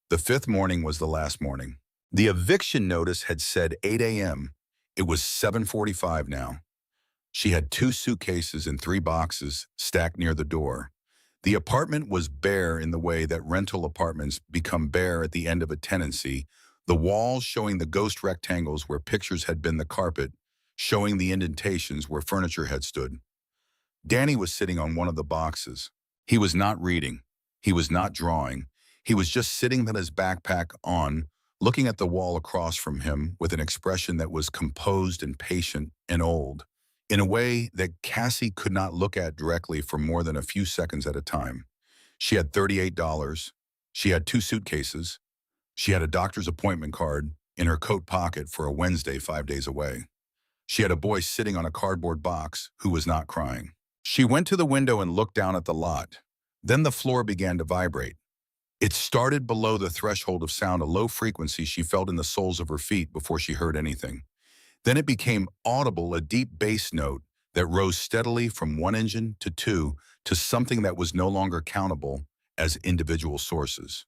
The fifth morning was the last morning. The eviction notice had said 8 a.m. It was 7:45 now. She had 2 suitcases and 3 boxes stacked near the door. The apartment was bare in the way that rental apartments become bare at the end of a tenancy, the walls showing the ghost rectangles where pictures had been the carpet, showing the indentations where furniture had stood. Danny was sitting on one of the boxes. He was not reading. He was not drawing. He was just sitting with his backpack on, looking at the wall across from him with an expression that was composed and patient and old, in a way that Cassie could not look at directly for more than a few seconds at a time. She had $38. She had 2 suitcases. She had a doctor's appointment card in her coat pocket for a Wednesday 5 days away. She had a boy sitting on a cardboard box who was not crying. She went to the window and looked down at the lot. Then the floor began to vibrate. It started below the threshold of sound, a low frequency she felt in the soles of her feet before she heard anything. Then it became audible, a deep bass note that rose steadily from 1 engine to 2 to something that was no longer countable as individual sources.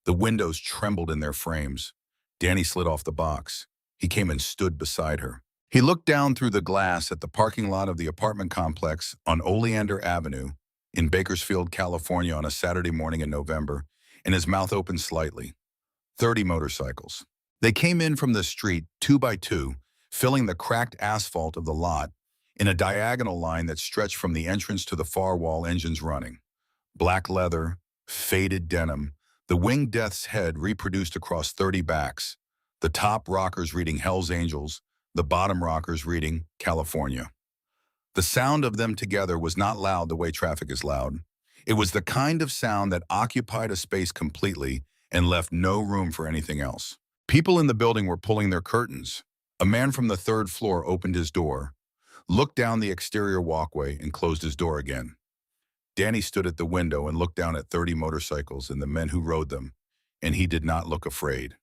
The windows trembled in their frames. Danny slid off the box. He came and stood beside her. He looked down through the glass at the parking lot of the apartment complex on Oleander Avenue in Bakersfield, California on a Saturday morning in November, and his mouth opened slightly. 30 motorcycles. They came in from the street 2 by 2, filling the cracked asphalt of the lot in a diagonal line that stretched from the entrance to the far wall, engines running. Black leather, faded denim, the winged death's head reproduced across 30 backs, the top rockers reading Hell's Angels, the bottom rockers reading California. The sound of them together was not loud the way traffic is loud. It was the kind of sound that occupied a space completely and left no room for anything else. People in the building were pulling their curtains. A man from the 3rd floor opened his door, looked down the exterior walkway, and closed his door again. Danny stood at the window and looked down at 30 motorcycles and the men who rode them, and he did not look afraid.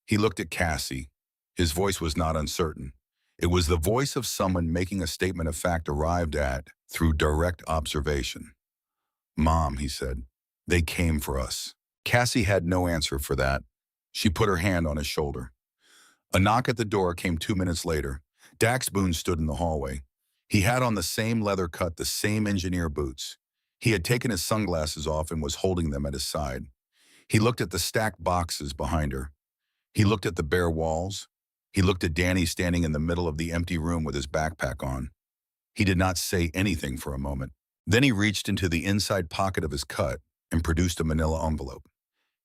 He looked at Cassie. His voice was not uncertain. It was the voice of someone making a statement of fact arrived at through direct observation. "Mom," he said, "they came for us." Cassie had no answer for that. She put her hand on his shoulder. A knock at the door came 2 minutes later. Dax Boone stood in the hallway. He had on the same leather cut, the same engineer boots. He had taken his sunglasses off and was holding them at his side. He looked at the stacked boxes behind her. He looked at the bare walls. He looked at Danny standing in the middle of the empty room with his backpack on. He did not say anything for a moment. Then he reached into the inside pocket of his cut and produced a manila envelope.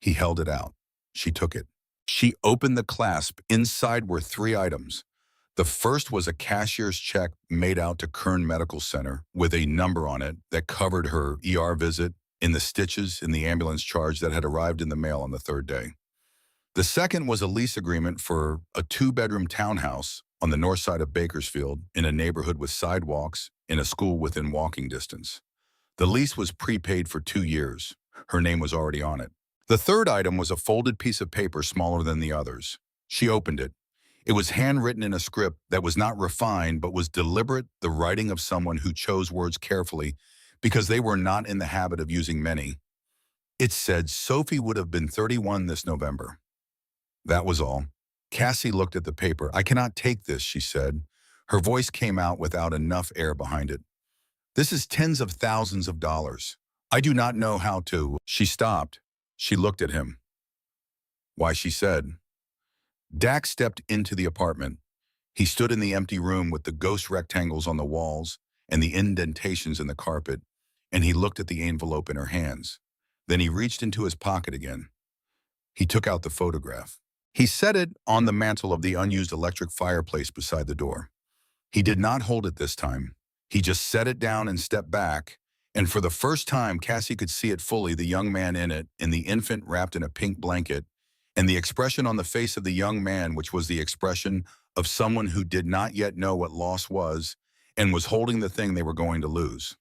He held it out. She took it. She opened the clasp. Inside were 3 items. The first was a cashier's check made out to Kern Medical Center with a number on it that covered her ER visit, in the stitches in the ambulance charge that had arrived in the mail on the third day. The second was a lease agreement for a two-bedroom townhouse on the north side of Bakersfield in a neighborhood with sidewalks in a school within walking distance. The lease was prepaid for 2 years. Her name was already on it. The third item was a folded piece of paper smaller than the others. She opened it. It was handwritten in a script that was not refined but was deliberate, the writing of someone who chose words carefully because they were not in the habit of using many. It said Sophie would have been 31 this November. That was all. Cassie looked at the paper. "I cannot take this," she said. Her voice came out without enough air behind it. "This is tens of thousands of dollars. I do not know how to." She stopped. She looked at him. "Why," she said. Dax stepped into the apartment. He stood in the empty room with the ghost rectangles on the walls and the indentations in the carpet, and he looked at the envelope in her hands. Then he reached into his pocket again. He took out the photograph. He set it on the mantel of the unused electric fireplace beside the door. He did not hold it this time. He just set it down and stepped back, and for the first time Cassie could see it fully, the young man in it, and the infant wrapped in a pink blanket, and the expression on the face of the young man, which was the expression of someone who did not yet know what loss was and was holding the thing they were going to lose.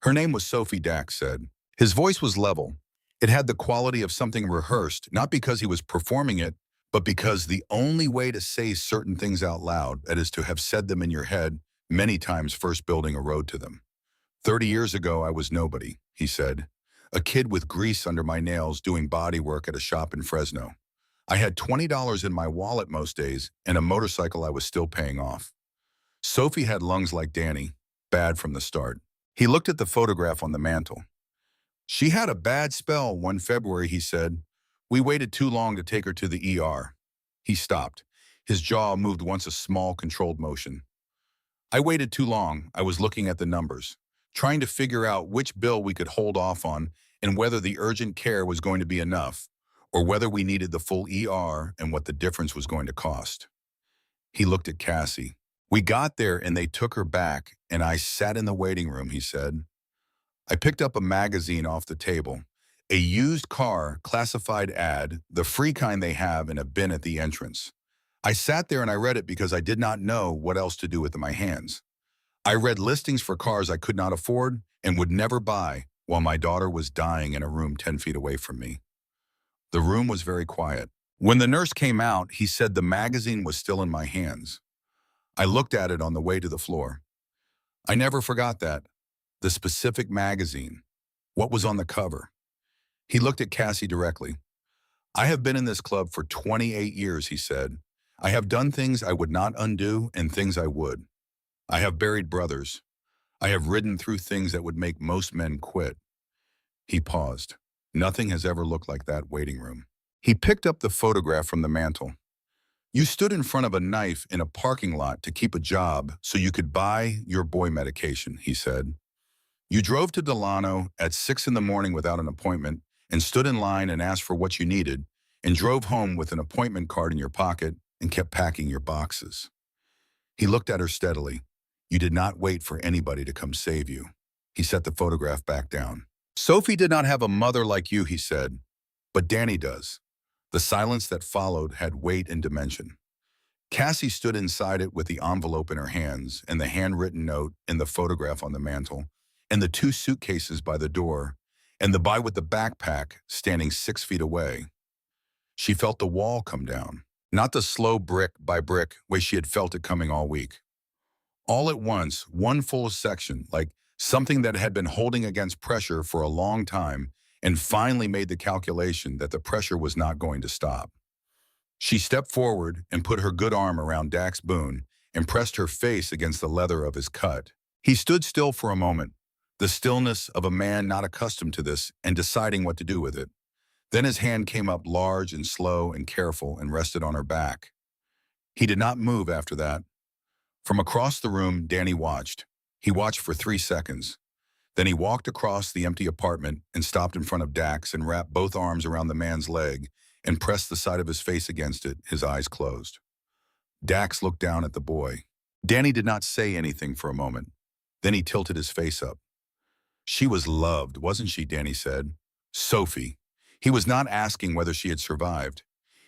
Her name was Sophie, Dax said. His voice was level. It had the quality of something rehearsed, not because he was performing it, but because the only way to say certain things out loud, that is to have said them in your head many times first building a road to them. 30 years ago, I was nobody, he said. A kid with grease under my nails doing body work at a shop in Fresno. I had $20 in my wallet most days and a motorcycle I was still paying off. Sophie had lungs like Danny, bad from the start. He looked at the photograph on the mantel. She had a bad spell one February, he said. We waited too long to take her to the ER. He stopped. His jaw moved once a small, controlled motion. I waited too long. I was looking at the numbers, trying to figure out which bill we could hold off on and whether the urgent care was going to be enough, or whether we needed the full ER and what the difference was going to cost. He looked at Cassie. We got there and they took her back, and I sat in the waiting room, he said. I picked up a magazine off the table, a used car classified ad, the free kind they have in a bin at the entrance. I sat there and I read it because I did not know what else to do with my hands. I read listings for cars I could not afford and would never buy while my daughter was dying in a room 10 feet away from me. The room was very quiet. When the nurse came out, he said the magazine was still in my hands. I looked at it on the way to the floor. I never forgot that. The specific magazine. What was on the cover? He looked at Cassie directly. I have been in this club for 28 years, he said. I have done things I would not undo and things I would. I have buried brothers. I have ridden through things that would make most men quit. He paused. Nothing has ever looked like that waiting room. He picked up the photograph from the mantel. You stood in front of a knife in a parking lot to keep a job so you could buy your boy medication, he said. You drove to Delano at 6 in the morning without an appointment and stood in line and asked for what you needed and drove home with an appointment card in your pocket and kept packing your boxes. He looked at her steadily. You did not wait for anybody to come save you. He set the photograph back down. Sophie did not have a mother like you, he said, but Danny does. The silence that followed had weight and dimension. Cassie stood inside it with the envelope in her hands and the handwritten note and the photograph on the mantel and the 2 suitcases by the door and the guy with the backpack standing 6 feet away. She felt the wall come down, not the slow brick by brick way she had felt it coming all week. All at once, one full section, like something that had been holding against pressure for a long time and finally made the calculation that the pressure was not going to stop. She stepped forward and put her good arm around Dax Boone and pressed her face against the leather of his cut. He stood still for a moment, the stillness of a man not accustomed to this and deciding what to do with it. Then his hand came up large and slow and careful and rested on her back. He did not move after that. From across the room, Danny watched. He watched for 3 seconds. Then he walked across the empty apartment and stopped in front of Dax and wrapped both arms around the man's leg and pressed the side of his face against it, his eyes closed. Dax looked down at the boy. Danny did not say anything for a moment. Then he tilted his face up. She was loved, wasn't she, Danny said. Sophie. He was not asking whether she had survived.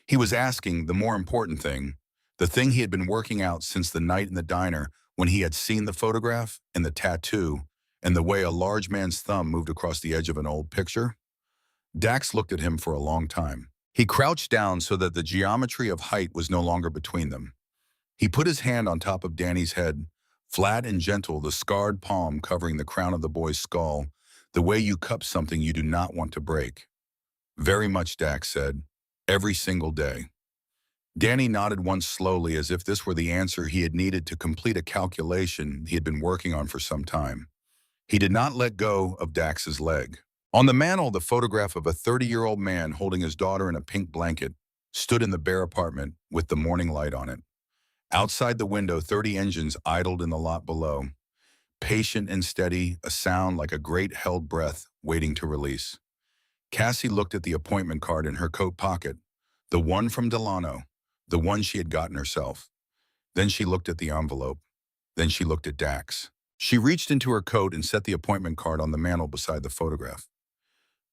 He was asking the more important thing, the thing he had been working out since the night in the diner when he had seen the photograph and the tattoo and the way a large man's thumb moved across the edge of an old picture. Dax looked at him for a long time. He crouched down so that the geometry of height was no longer between them. He put his hand on top of Danny's head, flat and gentle, the scarred palm covering the crown of the boy's skull, the way you cup something you do not want to break. Very much, Dax said. Every single day. Danny nodded once slowly as if this were the answer he had needed to complete a calculation he had been working on for some time. He did not let go of Dax's leg. On the mantel, the photograph of a 30-year-old man holding his daughter in a pink blanket stood in the bare apartment with the morning light on it. Outside the window, 30 engines idled in the lot below, patient and steady, a sound like a great held breath waiting to release. Cassie looked at the appointment card in her coat pocket, the one from Delano, the one she had gotten herself. Then she looked at the envelope. Then she looked at Dax. She reached into her coat and set the appointment card on the mantel beside the photograph.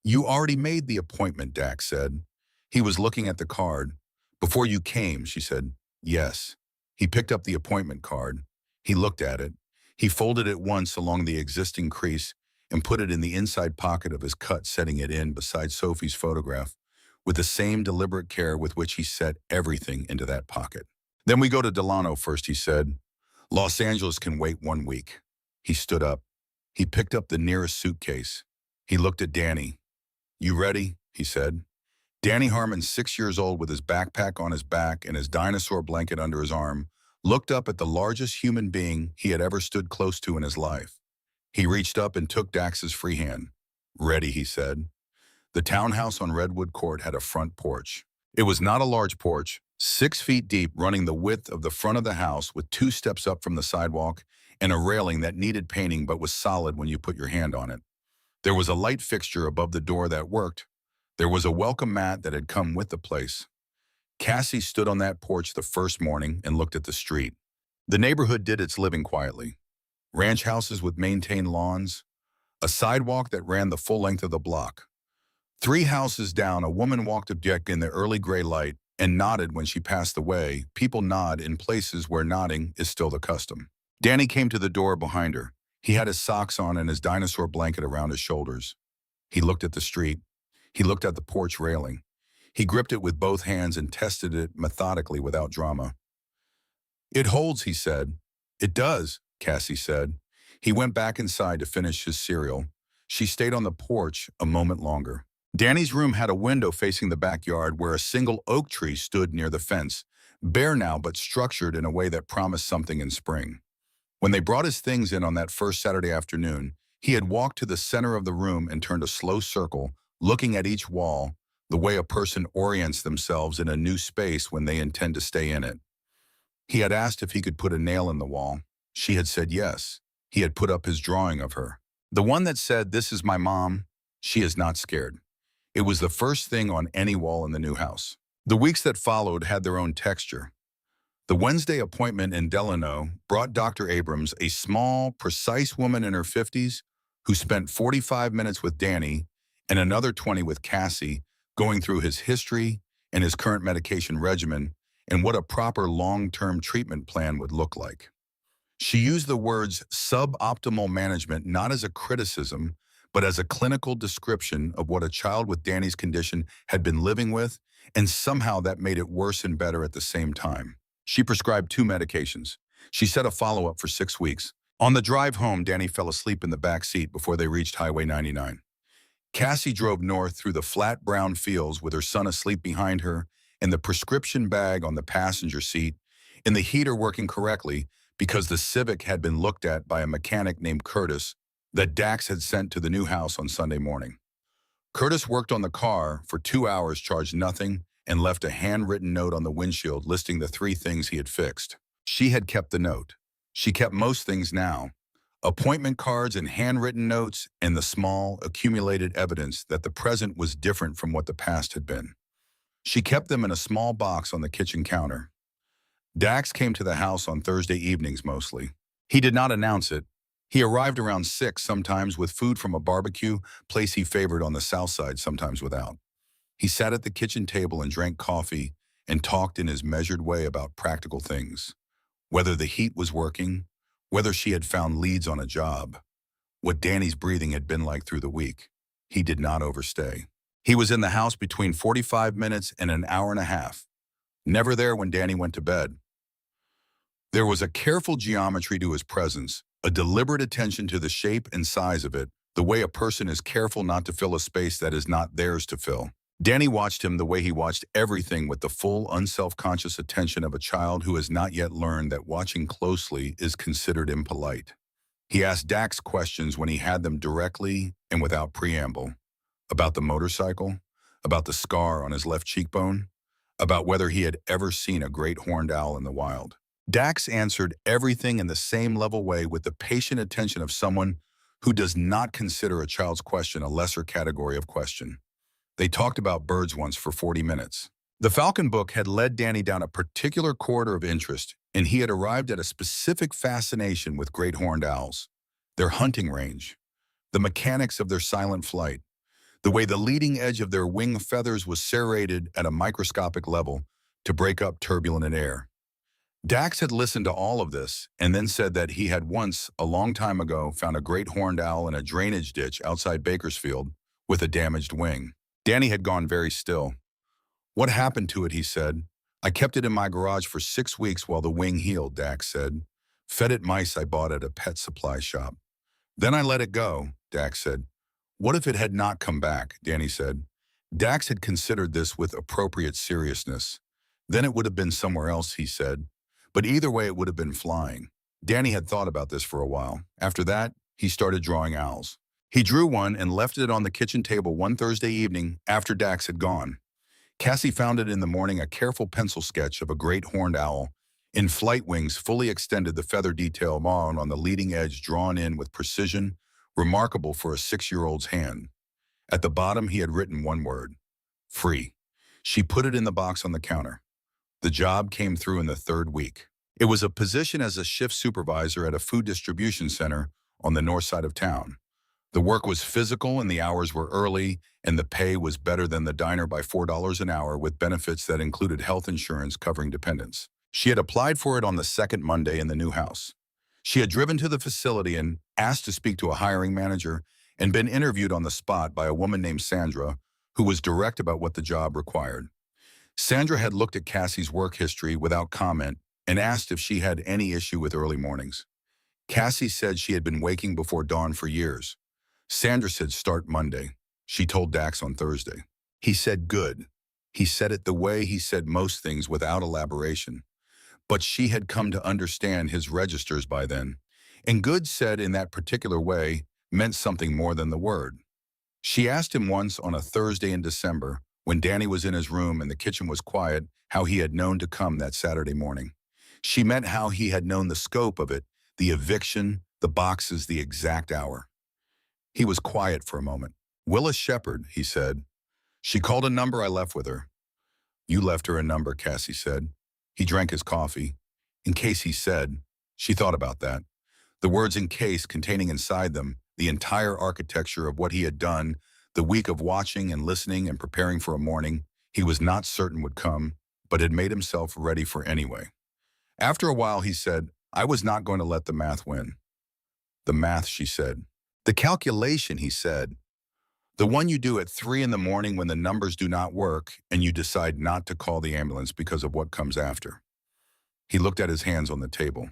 You already made the appointment, Dax said. He was looking at the card. Before you came, she said. Yes. He picked up the appointment card. He looked at it. He folded it once along the existing crease and put it in the inside pocket of his cut, setting it in beside Sophie's photograph with the same deliberate care with which he set everything into that pocket. Then we go to Delano first, he said. Los Angeles can wait 1 week. He stood up. He picked up the nearest suitcase. He looked at Danny. You ready? He said. Danny Harmon, 6 years old with his backpack on his back and his dinosaur blanket under his arm, looked up at the largest human being he had ever stood close to in his life. He reached up and took Dax's free hand. Ready, he said. The townhouse on Redwood Court had a front porch. It was not a large porch, 6 feet deep, running the width of the front of the house with 2 steps up from the sidewalk and a railing that needed painting but was solid when you put your hand on it. There was a light fixture above the door that worked. There was a welcome mat that had come with the place. Cassie stood on that porch the first morning and looked at the street. The neighborhood did its living quietly. Ranch houses with maintained lawns, a sidewalk that ran the full length of the block. 3 houses down, a woman walked a deck in the early gray light and nodded when she passed the way. People nod in places where nodding is still the custom. Danny came to the door behind her. He had his socks on and his dinosaur blanket around his shoulders. He looked at the street. He looked at the porch railing. He gripped it with both hands and tested it methodically without drama. It holds, he said. It does, Cassie said. He went back inside to finish his cereal. She stayed on the porch a moment longer. Danny's room had a window facing the backyard where a single oak tree stood near the fence, bare now but structured in a way that promised something in spring. When they brought his things in on that first Saturday afternoon, he had walked to the center of the room and turned a slow circle, looking at each wall, the way a person orients themselves in a new space when they intend to stay in it. He had asked if he could put a nail in the wall. She had said yes. He had put up his drawing of her. The one that said, "This is my mom. She is not scared." It was the first thing on any wall in the new house. The weeks that followed had their own texture. The Wednesday appointment in Delano brought Dr. Abrams, a small, precise woman in her 50s, who spent 45 minutes with Danny and another 20 with Cassie, going through his history and his current medication regimen and what a proper long-term treatment plan would look like. She used the words suboptimal management not as a criticism, but as a clinical description of what a child with Danny's condition had been living with, and somehow that made it worse and better at the same time. She prescribed 2 medications. She set a follow-up for 6 weeks. On the drive home, Danny fell asleep in the back seat before they reached Highway 99. Cassie drove north through the flat brown fields with her son asleep behind her and the prescription bag on the passenger seat and the heater working correctly because the Civic had been looked at by a mechanic named Curtis that Dax had sent to the new house on Sunday morning. Curtis worked on the car for 2 hours, charged nothing, and left a handwritten note on the windshield listing the 3 things he had fixed. She had kept the note. She kept most things now. Appointment cards and handwritten notes and the small, accumulated evidence that the present was different from what the past had been. She kept them in a small box on the kitchen counter. Dax came to the house on Thursday evenings mostly. He did not announce it. He arrived around 6, sometimes with food from a barbecue place he favored on the south side, sometimes without. He sat at the kitchen table and drank coffee and talked in his measured way about practical things. Whether the heat was working, whether she had found leads on a job, what Danny's breathing had been like through the week. He did not overstay. He was in the house between 45 minutes and an hour and a half, never there when Danny went to bed. There was a careful geometry to his presence, a deliberate attention to the shape and size of it, the way a person is careful not to fill a space that is not theirs to fill. Danny watched him the way he watched everything, with the full, unself-conscious attention of a child who has not yet learned that watching closely is considered impolite. He asked Dax questions when he had them, directly and without preamble. About the motorcycle, about the scar on his left cheekbone, about whether he had ever seen a great horned owl in the wild. Dax answered everything in the same level way, with the patient attention of someone who does not consider a child's question a lesser category of question. They talked about birds once for 40 minutes. The Falcon book had led Danny down a particular corridor of interest, and he had arrived at a specific fascination with great horned owls, their hunting range, the mechanics of their silent flight, the way the leading edge of their wing feathers was serrated at a microscopic level to break up turbulent air. Dax had listened to all of this and then said that he had once, a long time ago, found a great horned owl in a drainage ditch outside Bakersfield with a damaged wing. Danny had gone very still. "What happened to it?" he said. "I kept it in my garage for 6 weeks while the wing healed," Dax said. "Fed it mice I bought at a pet supply shop. Then I let it go," Dax said. "What if it had not come back?" Danny said. Dax had considered this with appropriate seriousness. "Then it would have been somewhere else," he said. "But either way, it would have been flying." Danny had thought about this for a while. After that, he started drawing owls. He drew one and left it on the kitchen table one Thursday evening after Dax had gone. Cassie found it in the morning, a careful pencil sketch of a great horned owl in flight, wings fully extended, the feather detail on the leading edge drawn in with precision remarkable for a 6-year-old's hand. At the bottom, he had written one word: free. She put it in the box on the counter. The job came through in the 3rd week. It was a position as a shift supervisor at a food distribution center on the north side of town. The work was physical and the hours were early, and the pay was better than the diner by $4 an hour, with benefits that included health insurance covering dependents. She had applied for it on the 2nd Monday in the new house. She had driven to the facility and asked to speak to a hiring manager and been interviewed on the spot by a woman named Sandra, who was direct about what the job required. Sandra had looked at Cassie's work history without comment and asked if she had any issue with early mornings. Cassie said she had been waking before dawn for years. Sandra said start Monday. She told Dax on Thursday. He said good. He said it the way he said most things, without elaboration. But she had come to understand his registers by then, and good said in that particular way meant something more than the word. She asked him once on a Thursday in December, when Danny was in his room and the kitchen was quiet, how he had known to come that Saturday morning. She meant how he had known the scope of it, the eviction, the boxes, the exact hour. He was quiet for a moment. "Willis Shepard," he said. "She called a number I left with her." "You left her a number," Cassie said. He drank his coffee. "In case," he said. She thought about that. The words "in case" containing inside them the entire architecture of what he had done, the week of watching and listening and preparing for a morning he was not certain would come, but had made himself ready for anyway. After a while, he said, "I was not going to let the math win." "The math," she said. "The calculation," he said. "The one you do at 3 in the morning when the numbers do not work and you decide not to call the ambulance because of what comes after." He looked at his hands on the table.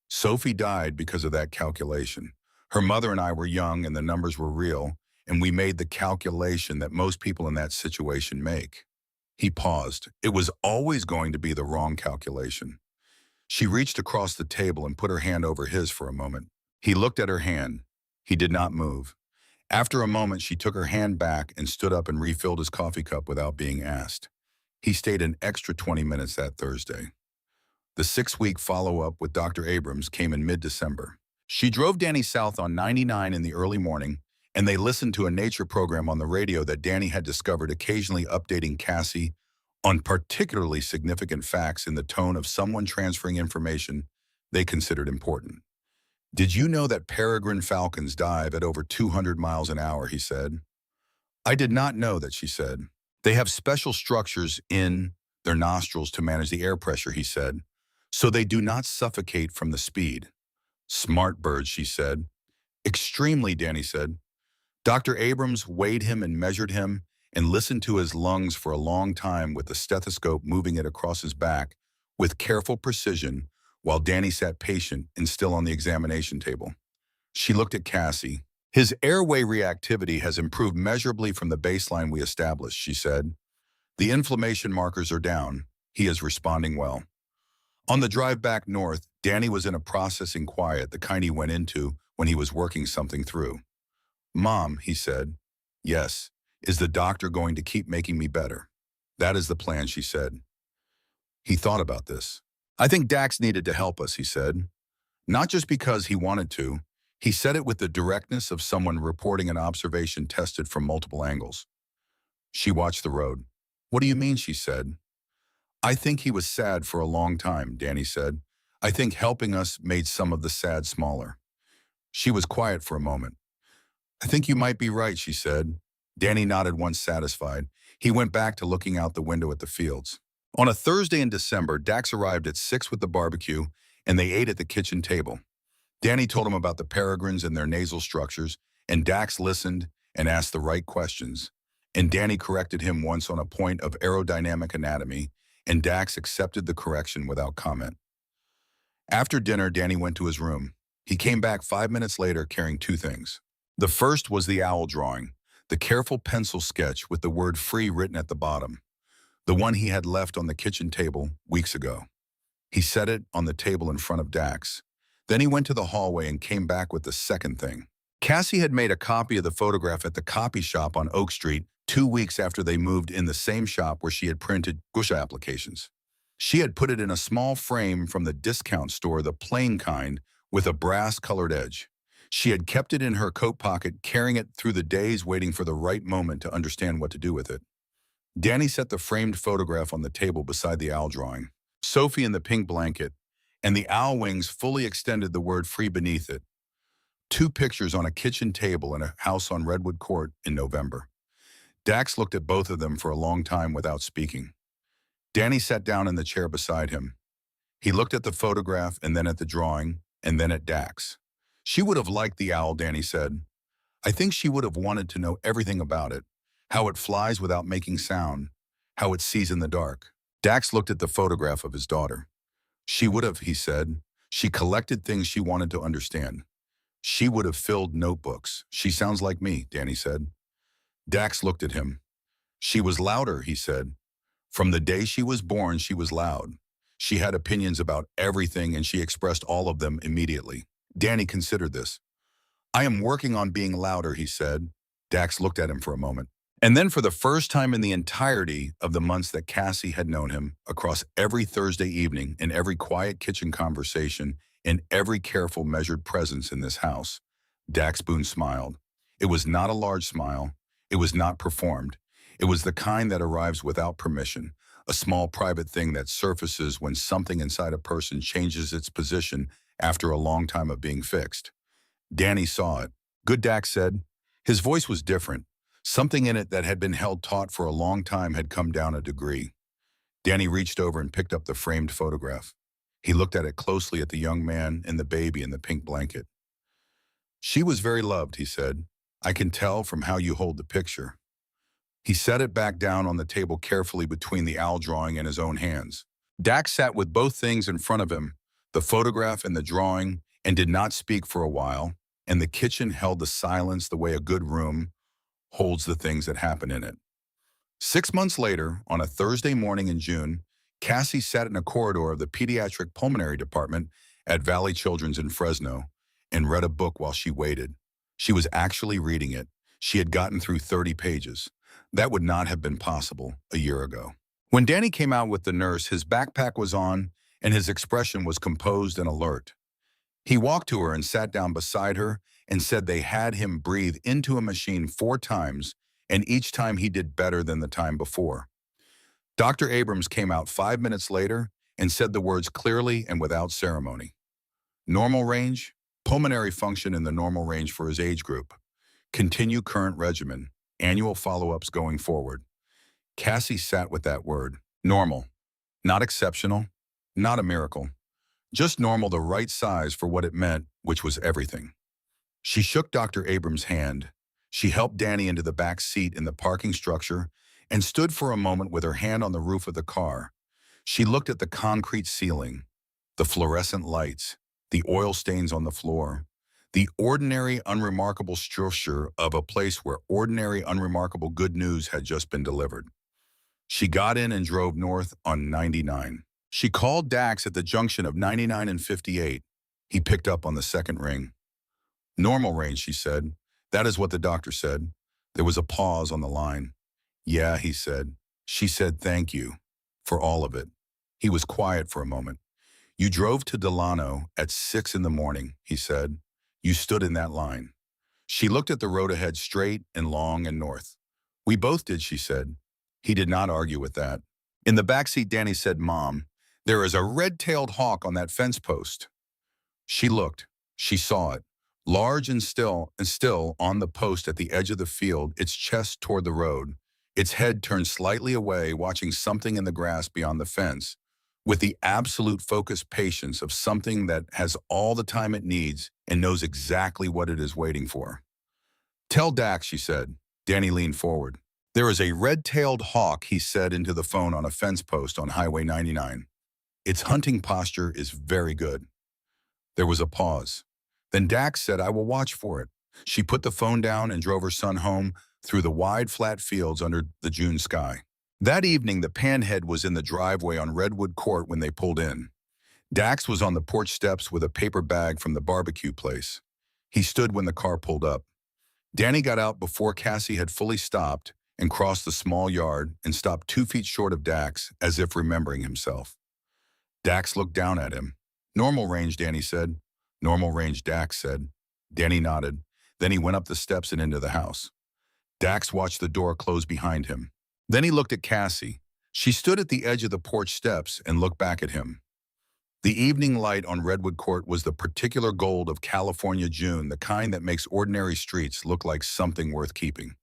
"Sophie died because of that calculation. Her mother and I were young and the numbers were real, and we made the calculation that most people in that situation make." He paused. It was always going to be the wrong calculation. She reached across the table and put her hand over his for a moment. He looked at her hand. He did not move. After a moment, she took her hand back and stood up and refilled his coffee cup without being asked. He stayed an extra 20 minutes that Thursday. The 6-week follow-up with Dr. Abrams came in mid-December. She drove Danny south on 99 in the early morning, and they listened to a nature program on the radio that Danny had discovered, occasionally updating Cassie on particularly significant facts in the tone of someone transferring information they considered important. Did you know that peregrine falcons dive at over 200 miles an hour, he said. I did not know that, she said. They have special structures in their nostrils to manage the air pressure, he said, so they do not suffocate from the speed. Smart birds, she said. Extremely, Danny said. Dr. Abrams weighed him and measured him and listened to his lungs for a long time with the stethoscope moving it across his back with careful precision while Danny sat patient and still on the examination table. She looked at Cassie. His airway reactivity has improved measurably from the baseline we established, she said. The inflammation markers are down. He is responding well. On the drive back north, Danny was in a processing quiet, the kind he went into when he was working something through. Mom, he said. Yes. Is the doctor going to keep making me better? That is the plan, she said. He thought about this. I think Dax needed to help us, he said. Not just because he wanted to. He said it with the directness of someone reporting an observation tested from multiple angles. She watched the road. What do you mean, she said. I think he was sad for a long time, Danny said. I think helping us made some of the sad smaller. She was quiet for a moment. I think you might be right, she said. Danny nodded once satisfied. He went back to looking out the window at the fields. On a Thursday in December, Dax arrived at 6 with the barbecue, and they ate at the kitchen table. Danny told him about the peregrines and their nasal structures, and Dax listened and asked the right questions. And Danny corrected him once on a point of aerodynamic anatomy, and Dax accepted the correction without comment. After dinner, Danny went to his room. He came back 5 minutes later carrying two things. The first was the owl drawing, the careful pencil sketch with the word free written at the bottom, the one he had left on the kitchen table weeks ago. He set it on the table in front of Dax. Then he went to the hallway and came back with the second thing. Cassie had made a copy of the photograph at the copy shop on Oak Street 2 weeks after they moved in the same shop where she had printed Gusha applications. She had put it in a small frame from the discount store, the plain kind, with a brass-colored edge. She had kept it in her coat pocket, carrying it through the days, waiting for the right moment to understand what to do with it. Danny set the framed photograph on the table beside the owl drawing, Sophie in the pink blanket, and the owl wings fully extended, the word free beneath it. 2 pictures on a kitchen table in a house on Redwood Court in November. Dax looked at both of them for a long time without speaking. Danny sat down in the chair beside him. He looked at the photograph and then at the drawing and then at Dax. She would have liked the owl, Danny said. I think she would have wanted to know everything about it, how it flies without making sound, how it sees in the dark. Dax looked at the photograph of his daughter. She would have, he said. She collected things she wanted to understand. She would have filled notebooks. She sounds like me, Danny said. Dax looked at him. She was louder, he said. From the day she was born, she was loud. She had opinions about everything, and she expressed all of them immediately. Danny considered this. I am working on being louder, he said. Dax looked at him for a moment. And then for the first time in the entirety of the months that Cassie had known him, across every Thursday evening, in every quiet kitchen conversation, in every careful measured presence in this house, Dax Boone smiled. It was not a large smile. It was not performed. It was the kind that arrives without permission, a small private thing that surfaces when something inside a person changes its position after a long time of being fixed. Danny saw it. Good, Dax said. His voice was different. Something in it that had been held taut for a long time had come down a degree. Danny reached over and picked up the framed photograph. He looked at it closely at the young man and the baby in the pink blanket. She was very loved, he said. I can tell from how you hold the picture. He set it back down on the table carefully between the owl drawing and his own hands. Dax sat with both things in front of him, the photograph and the drawing, and did not speak for a while, and the kitchen held the silence the way a good room holds the things that happen in it. 6 months later, on a Thursday morning in June, Cassie sat in a corridor of the pediatric pulmonary department at Valley Children's in Fresno and read a book while she waited. She was actually reading it. She had gotten through 30 pages. That would not have been possible a year ago. When Danny came out with the nurse, his backpack was on and his expression was composed and alert. He walked to her and sat down beside her and said they had him breathe into a machine 4 times, and each time he did better than the time before. Dr. Abrams came out 5 minutes later and said the words clearly and without ceremony. Normal range, Pulmonary function in the normal range for his age group. Continue current regimen. Annual follow-ups going forward. Cassie sat with that word. Normal. Not exceptional. Not a miracle. Just normal, the right size for what it meant, which was everything. She shook Dr. Abrams' hand. She helped Danny into the back seat in the parking structure and stood for a moment with her hand on the roof of the car. She looked at the concrete ceiling, the fluorescent lights, the oil stains on the floor, the ordinary, unremarkable structure of a place where ordinary, unremarkable good news had just been delivered. She got in and drove north on 99. She called Dax at the junction of 99 and 58. He picked up on the second ring. Normal range, she said. That is what the doctor said. There was a pause on the line. Yeah, he said. She said thank you for all of it. He was quiet for a moment. You drove to Delano at 6 in the morning, he said. You stood in that line. She looked at the road ahead, straight and long and north. We both did, she said. He did not argue with that. In the backseat, Danny said, Mom, there is a red-tailed hawk on that fence post. She looked. She saw it. Large and still on the post at the edge of the field, its chest toward the road, its head turned slightly away, watching something in the grass beyond the fence, with the absolute focused patience of something that has all the time it needs and knows exactly what it is waiting for. Tell Dax, she said. Danny leaned forward. There is a red-tailed hawk, he said into the phone on a fence post on Highway 99. Its hunting posture is very good. There was a pause. Then Dax said, I will watch for it. She put the phone down and drove her son home through the wide, flat fields under the June sky. That evening, the panhead was in the driveway on Redwood Court when they pulled in. Dax was on the porch steps with a paper bag from the barbecue place. He stood when the car pulled up. Danny got out before Cassie had fully stopped and crossed the small yard and stopped 2 feet short of Dax, as if remembering himself. Dax looked down at him. Normal range, Danny said. Normal range, Dax said. Danny nodded. Then he went up the steps and into the house. Dax watched the door close behind him. Then he looked at Cassie. She stood at the edge of the porch steps and looked back at him. The evening light on Redwood Court was the particular gold of California June, the kind that makes ordinary streets look like something worth keeping.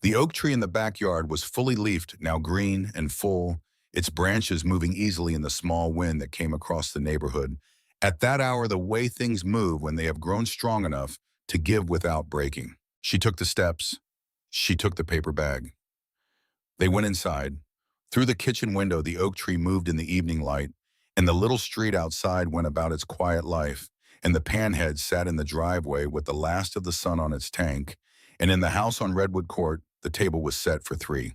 The oak tree in the backyard was fully leafed, now green and full, its branches moving easily in the small wind that came across the neighborhood. At that hour, the way things move when they have grown strong enough to give without breaking. She took the steps. She took the paper bag. They went inside. Through the kitchen window, the oak tree moved in the evening light, and the little street outside went about its quiet life, and the panhead sat in the driveway with the last of the sun on its tank, and in the house on Redwood Court, the table was set for 3.